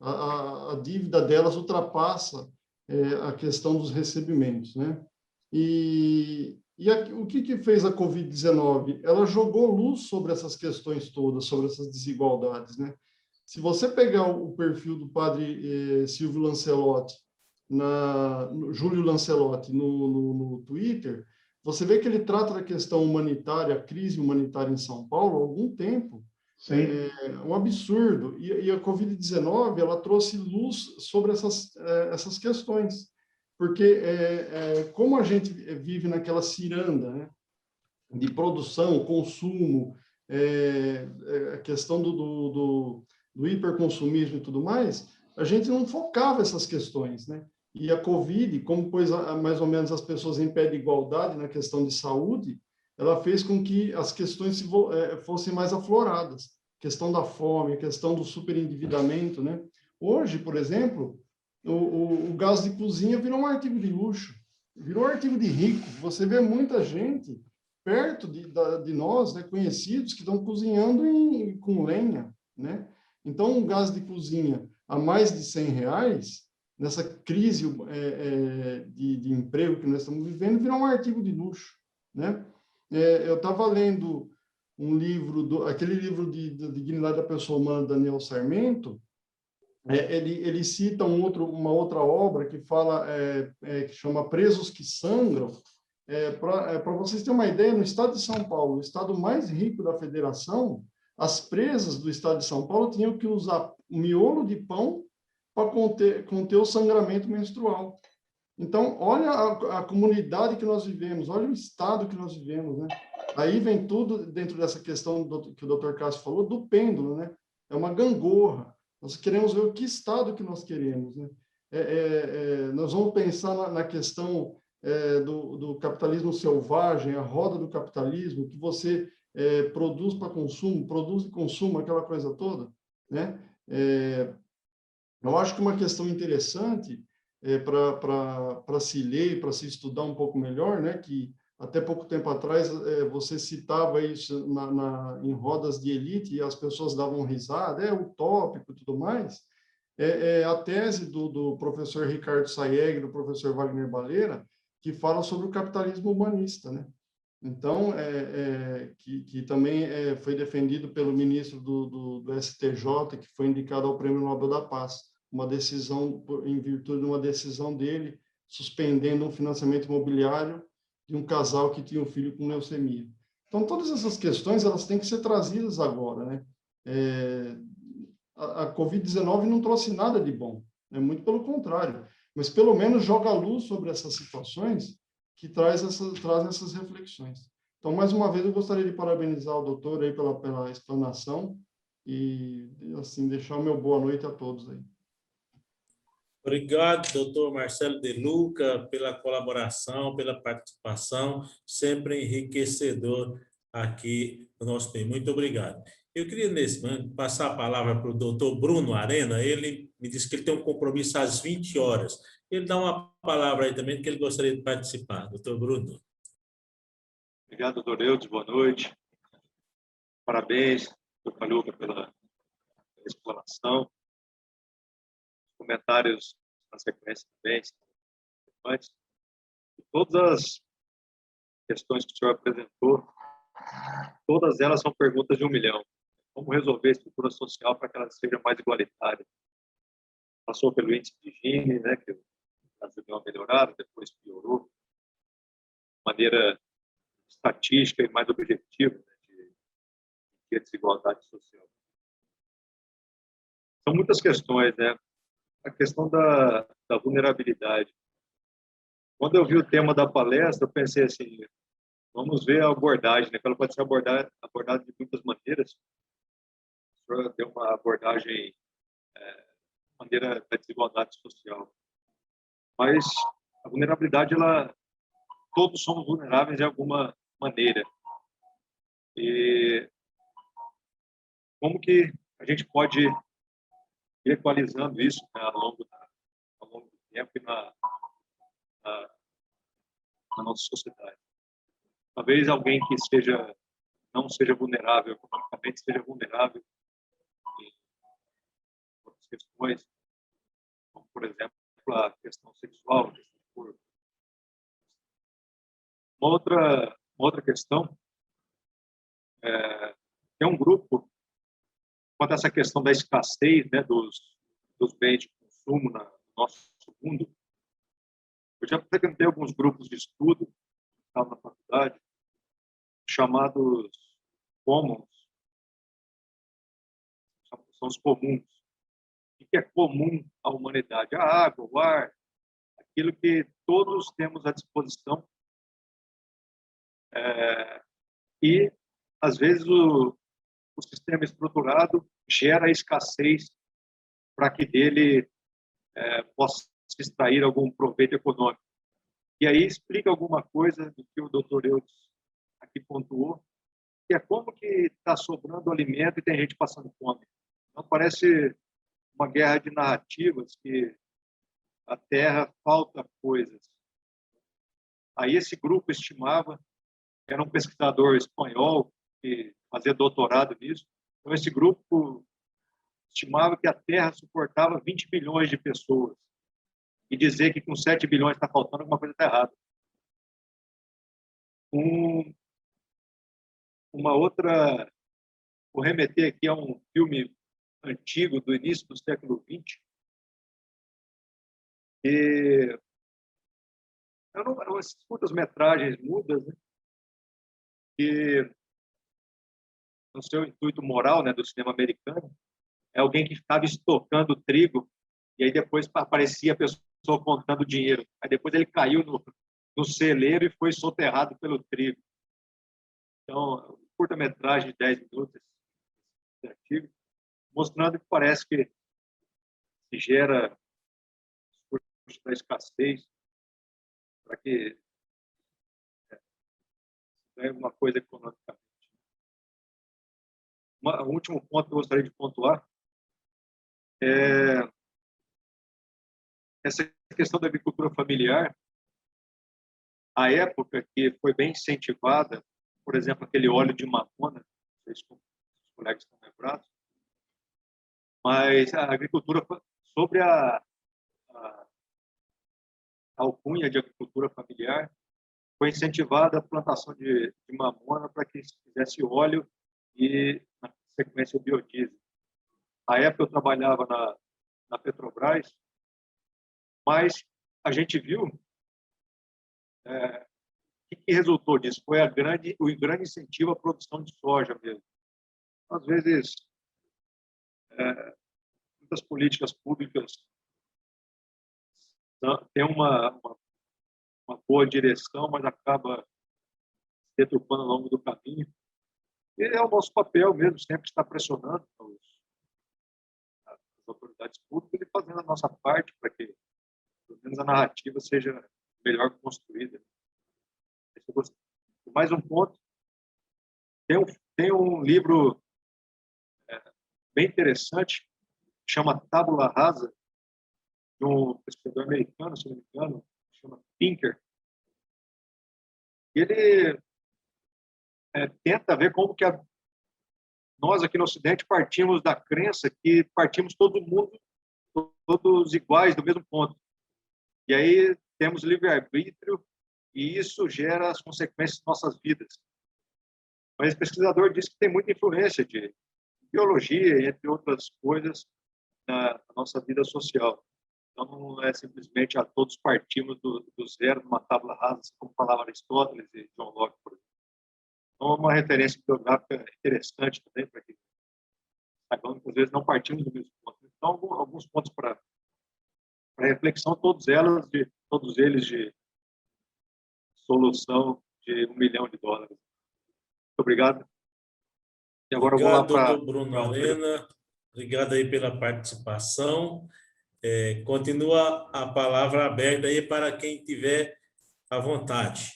a dívida delas ultrapassa a questão dos recebimentos, né? O que fez a Covid-19? Ela jogou luz sobre essas questões todas, sobre essas desigualdades, né? Se você pegar o perfil do padre Silvio Lancelotti, Júlio Lancelotti no Twitter, você vê que ele trata da questão humanitária, a crise humanitária em São Paulo há algum tempo. Sim. É um absurdo. E a Covid-19, ela trouxe luz sobre essas questões. Porque como a gente vive naquela ciranda, né, de produção, consumo, a questão do hiperconsumismo e tudo mais, a gente não focava essas questões, né? E a Covid, como pôs mais ou menos as pessoas em pé de igualdade na questão de saúde, ela fez com que as questões fossem mais afloradas. questão da fome, a questão do superendividamento, né? Hoje, por exemplo, o gás de cozinha virou um artigo de luxo, virou um artigo de rico. Você vê muita gente perto de nós, né, conhecidos, que estão cozinhando com lenha, né? Então, um gás de cozinha a mais de R$100, nessa crise de emprego que nós estamos vivendo, virou um artigo de luxo, né? Eu estava lendo um livro, aquele livro de Dignidade da Pessoa Humana, Daniel Sarmento. Ele cita uma outra obra que fala, que chama Presos que Sangram. Para vocês terem uma ideia, no estado de São Paulo, o estado mais rico da federação, as presas do estado de São Paulo tinham que usar miolo de pão para conter o sangramento menstrual. Então, olha a comunidade que nós vivemos, olha o estado que nós vivemos, né? Aí vem tudo dentro dessa questão que o Dr. Cássio falou, do pêndulo, né? É uma gangorra. Nós queremos ver que estado que nós queremos, né? Nós vamos pensar na questão do capitalismo selvagem, a roda do capitalismo, que você produz para consumo, produz e consuma, aquela coisa toda, né? Eu acho que uma questão interessante para se ler, para se estudar um pouco melhor, né? Que até pouco tempo atrás você citava isso em rodas de elite e as pessoas davam risada, é utópico e tudo mais. A tese do professor Ricardo Sayegh, do professor Wagner Baleira, que fala sobre o capitalismo humanista, né? Então, que também foi defendido pelo ministro do STJ, que foi indicado ao Prêmio Nobel da Paz, uma decisão, em virtude de uma decisão dele, suspendendo um financiamento imobiliário de um casal que tinha um filho com leucemia. Então, todas essas questões, elas têm que ser trazidas agora, né? A Covid-19 não trouxe nada de bom, né? Muito pelo contrário, mas pelo menos joga luz sobre essas situações que trazem essas reflexões. Então, mais uma vez, eu gostaria de parabenizar o doutor aí pela explanação e, assim, deixar o meu boa noite a todos aí. Obrigado, doutor Marcelo De Luca, pela colaboração, pela participação, sempre enriquecedor aqui no nosso meio. Muito obrigado. Eu queria, nesse momento, passar a palavra para o doutor Bruno Arena. Ele me disse que ele tem um compromisso às 20 horas. Ele dá uma palavra aí também, que ele gostaria de participar. Doutor Bruno. Obrigado, doutor Eudes. Boa noite. Parabéns, doutor Luca, pela explanação. Comentários na sequência também. Antes, todas as questões que o senhor apresentou, todas elas são perguntas de 1 milhão. Como resolver a estrutura social para que ela seja mais igualitária? Passou pelo índice de Gini, né, que o Brasil deu uma melhorada, depois piorou. De maneira estatística e mais objetiva, né, de desigualdade social. São muitas questões, né? A questão da vulnerabilidade. Quando eu vi o tema da palestra, eu pensei assim, vamos ver a abordagem, né? Ela pode ser abordada de muitas maneiras. O senhor deu uma abordagem maneira da desigualdade social. Mas a vulnerabilidade, todos somos vulneráveis de alguma maneira. E como que a gente pode ir equalizando isso, né, ao longo do tempo e na nossa sociedade? Talvez alguém que não seja vulnerável economicamente, seja vulnerável em outras questões, como, por exemplo, a questão sexual, a questão do corpo. Uma outra questão é um grupo, quanto a essa questão da escassez, né, dos bens de consumo no nosso mundo. Eu já frequentei alguns grupos de estudo na faculdade, chamados commons, são os comuns. O que é comum à humanidade? A água, o ar, aquilo que todos temos à disposição. E, às vezes, o sistema estruturado gera escassez para que dele possa se extrair algum proveito econômico. E aí explica alguma coisa do que o doutor Eudes aqui pontuou, que é como que está sobrando alimento e tem gente passando fome. Então, parece uma guerra de narrativas que a terra falta coisas. Aí esse grupo estimava, era um pesquisador espanhol que fazia doutorado nisso, então esse grupo estimava que a terra suportava 20 bilhões de pessoas e dizer que com 7 bilhões está faltando, alguma coisa está errada. Uma outra, vou remeter aqui a um filme antigo do início do século XX, que eram umas curtas-metragens mudas, né? Que no seu intuito moral, né, do cinema americano, é alguém que estava estocando trigo e aí depois aparecia a pessoa contando dinheiro. Aí depois ele caiu no celeiro e foi soterrado pelo trigo. Então, curta-metragem de 10 minutos, artigo, mostrando que parece que se gera discurso da escassez para que ganhe alguma coisa economicamente. Um último ponto que eu gostaria de pontuar é essa questão da agricultura familiar. A época que foi bem incentivada, por exemplo, aquele óleo de mamona, não sei se os colegas estão lembrados, mas a agricultura, sobre a alcunha de agricultura familiar, foi incentivada a plantação de mamona para que se fizesse óleo e, na sequência, o biodiesel. Na época, eu trabalhava na Petrobras, mas a gente viu o que resultou disso. Foi o grande incentivo à produção de soja mesmo. Às vezes, muitas políticas públicas têm uma boa direção, mas acaba se deturpando ao longo do caminho. E é o nosso papel mesmo, sempre estar pressionando as autoridades públicas e fazendo a nossa parte para que, pelo menos, a narrativa seja melhor construída. Mais um ponto. Tem um livro bem interessante, chama Tábula Rasa, de um pesquisador americano, se não me engano, chama Pinker. Ele tenta ver como que nós aqui no Ocidente partimos da crença que partimos todo mundo, todos iguais, do mesmo ponto. E aí temos livre-arbítrio e isso gera as consequências de nossas vidas. Mas o pesquisador diz que tem muita influência de biologia e entre outras coisas na nossa vida social. Então, não é simplesmente a todos partimos do zero, numa tábua rasa, como falava Aristóteles e John Locke, por exemplo. Então, é uma referência biográfica interessante também, para que saibamos que às vezes não partimos do mesmo ponto. Então, alguns pontos para reflexão, todos eles de solução de $1 milhão. Muito obrigado. E agora obrigado, eu vou lá para... doutor Bruno Arena. Obrigado aí pela participação. Continua a palavra aberta aí para quem tiver à vontade.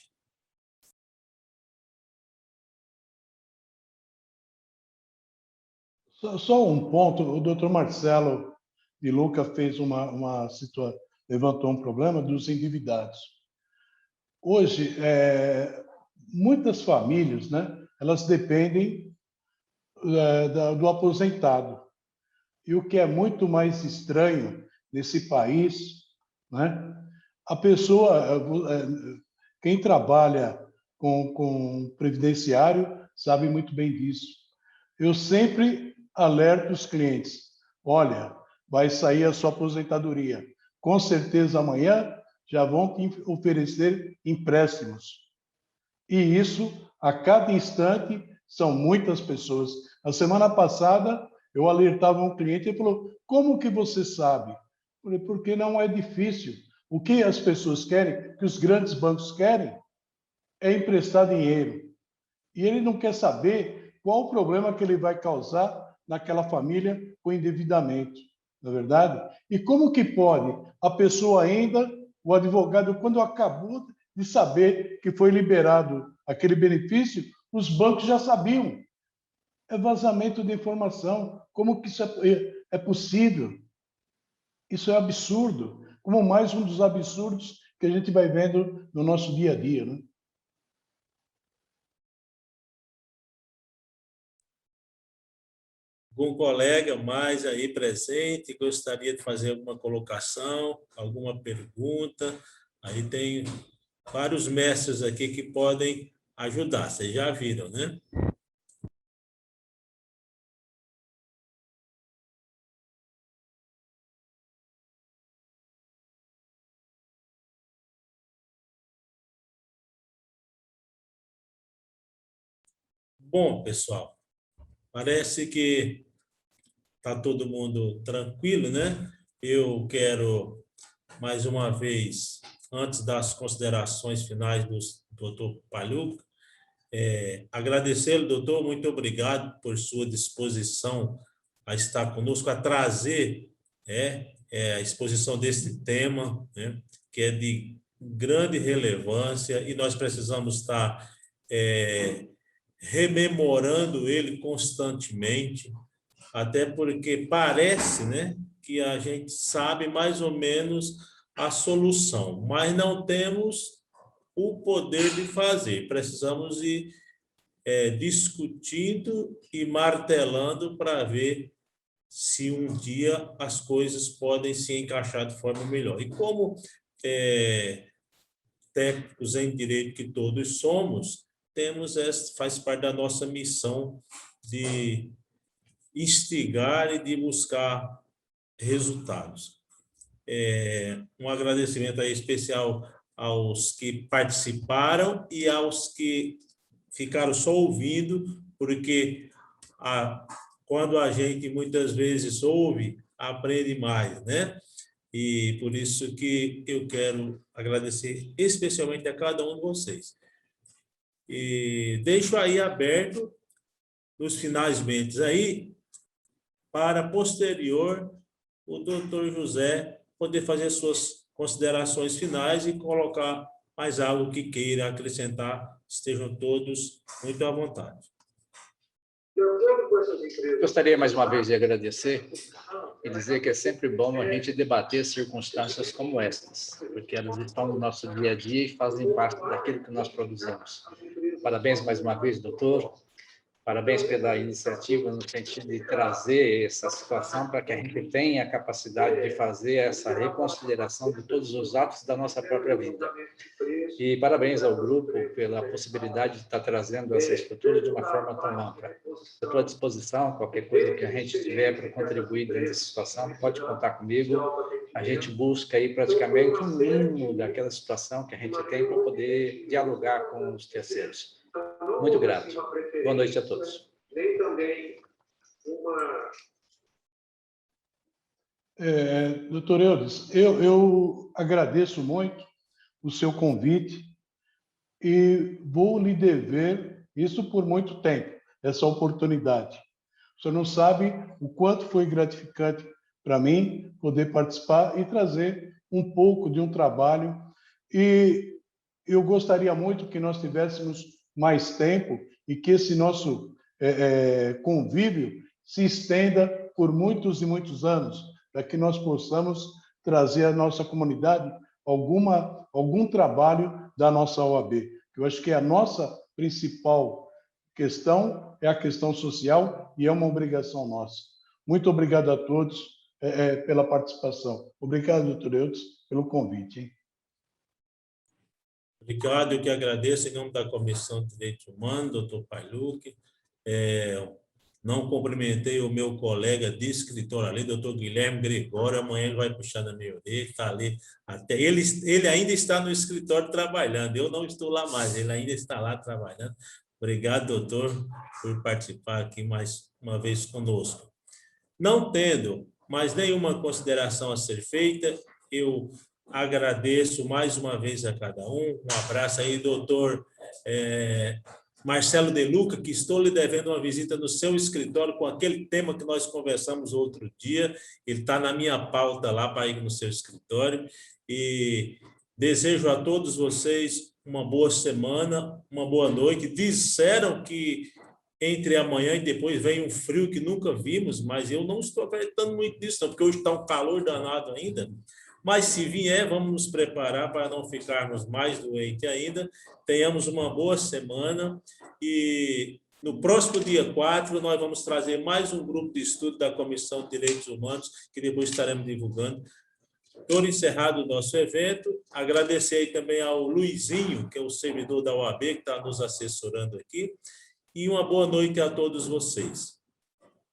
Só um ponto, o doutor Marcelo de Luca fez levantou um problema dos endividados. Hoje, muitas famílias, né, elas dependem do aposentado. E o que é muito mais estranho nesse país, né, a pessoa, quem trabalha com previdenciário sabe muito bem disso. Eu sempre alerto os clientes, olha, vai sair a sua aposentadoria. Com certeza amanhã já vão te oferecer empréstimos. E isso, a cada instante, são muitas pessoas. A semana passada, eu alertava um cliente e falou, como que você sabe? Eu falei, porque não é difícil. O que as pessoas querem, que os grandes bancos querem, é emprestar dinheiro. E ele não quer saber qual o problema que ele vai causar naquela família com endividamento, não é verdade? E como que pode a pessoa ainda, o advogado, quando acabou de saber que foi liberado aquele benefício, Os bancos já sabiam. É vazamento de informação. Como que isso é possível? Isso é absurdo. Como mais um dos absurdos que a gente vai vendo no nosso dia a dia, né? Algum colega mais aí presente gostaria de fazer alguma colocação, alguma pergunta? Aí tem vários mestres aqui que podem ajudar, vocês já viram, né? Bom, pessoal, parece que está todo mundo tranquilo, né? Eu quero, mais uma vez, antes das considerações finais do doutor Paluca, agradecê-lo, doutor, muito obrigado por sua disposição a estar conosco, a trazer a exposição desse tema, né, que é de grande relevância, e nós precisamos estar rememorando ele constantemente, até porque parece, né, que a gente sabe mais ou menos a solução, mas não temos o poder de fazer. Precisamos ir discutindo e martelando para ver se um dia as coisas podem se encaixar de forma melhor. E como técnicos em direito que todos somos, faz parte da nossa missão de instigar e de buscar resultados. Um agradecimento aí especial aos que participaram e aos que ficaram só ouvindo, porque quando a gente muitas vezes ouve, aprende mais, né? E por isso que eu quero agradecer especialmente a cada um de vocês. E deixo aí aberto nos finalmente aí para posterior o doutor José poder fazer suas considerações finais e colocar mais algo que queira acrescentar. Estejam todos muito à vontade. Gostaria mais uma vez de agradecer e dizer que é sempre bom a gente debater circunstâncias como estas, porque elas estão no nosso dia a dia e fazem parte daquilo que nós produzimos. Parabéns mais uma vez, doutor. Parabéns pela iniciativa no sentido de trazer essa situação para que a gente tenha a capacidade de fazer essa reconsideração de todos os atos da nossa própria vida. E parabéns ao grupo pela possibilidade de estar trazendo essa estrutura de uma forma tão ampla. Estou à disposição, qualquer coisa que a gente tiver para contribuir dentro dessa situação, pode contar comigo. A gente busca aí praticamente um mínimo daquela situação que a gente tem para poder dialogar com os terceiros. Muito grato. Boa noite a todos. Doutor Eudes, eu agradeço muito o seu convite e vou lhe dever isso por muito tempo, essa oportunidade. O senhor não sabe o quanto foi gratificante para mim poder participar e trazer um pouco de um trabalho. E eu gostaria muito que nós tivéssemos mais tempo e que esse nosso convívio se estenda por muitos e muitos anos, para que nós possamos trazer à nossa comunidade algum trabalho da nossa OAB. Eu acho que a nossa principal questão é a questão social e é uma obrigação nossa. Muito obrigado a todos pela participação. Obrigado, doutor Eudes, pelo convite. Hein? Obrigado, eu que agradeço em nome da Comissão de Direitos Humanos, doutor Paluca. Não cumprimentei o meu colega de escritório ali, doutor Guilherme Gregório, amanhã ele vai puxar na minha orelha, está ali. Até ele ainda está no escritório trabalhando, eu não estou lá mais, ele ainda está lá trabalhando. Obrigado, doutor, por participar aqui mais uma vez conosco. Não tendo mais nenhuma consideração a ser feita, eu agradeço mais uma vez a cada um. Um abraço aí, doutor Marcelo De Luca, que estou lhe devendo uma visita no seu escritório com aquele tema que nós conversamos outro dia. Ele está na minha pauta lá para ir no seu escritório. E desejo a todos vocês uma boa semana, uma boa noite. Disseram que entre amanhã e depois vem um frio que nunca vimos, mas eu não estou acreditando muito nisso, não, porque hoje está um calor danado ainda. Mas se vier, vamos nos preparar para não ficarmos mais doentes ainda. Tenhamos uma boa semana e no próximo dia 4 nós vamos trazer mais um grupo de estudo da Comissão de Direitos Humanos, que depois estaremos divulgando. Por encerrado o nosso evento, agradecer também ao Luizinho, que é o servidor da OAB, que está nos assessorando aqui, e uma boa noite a todos vocês.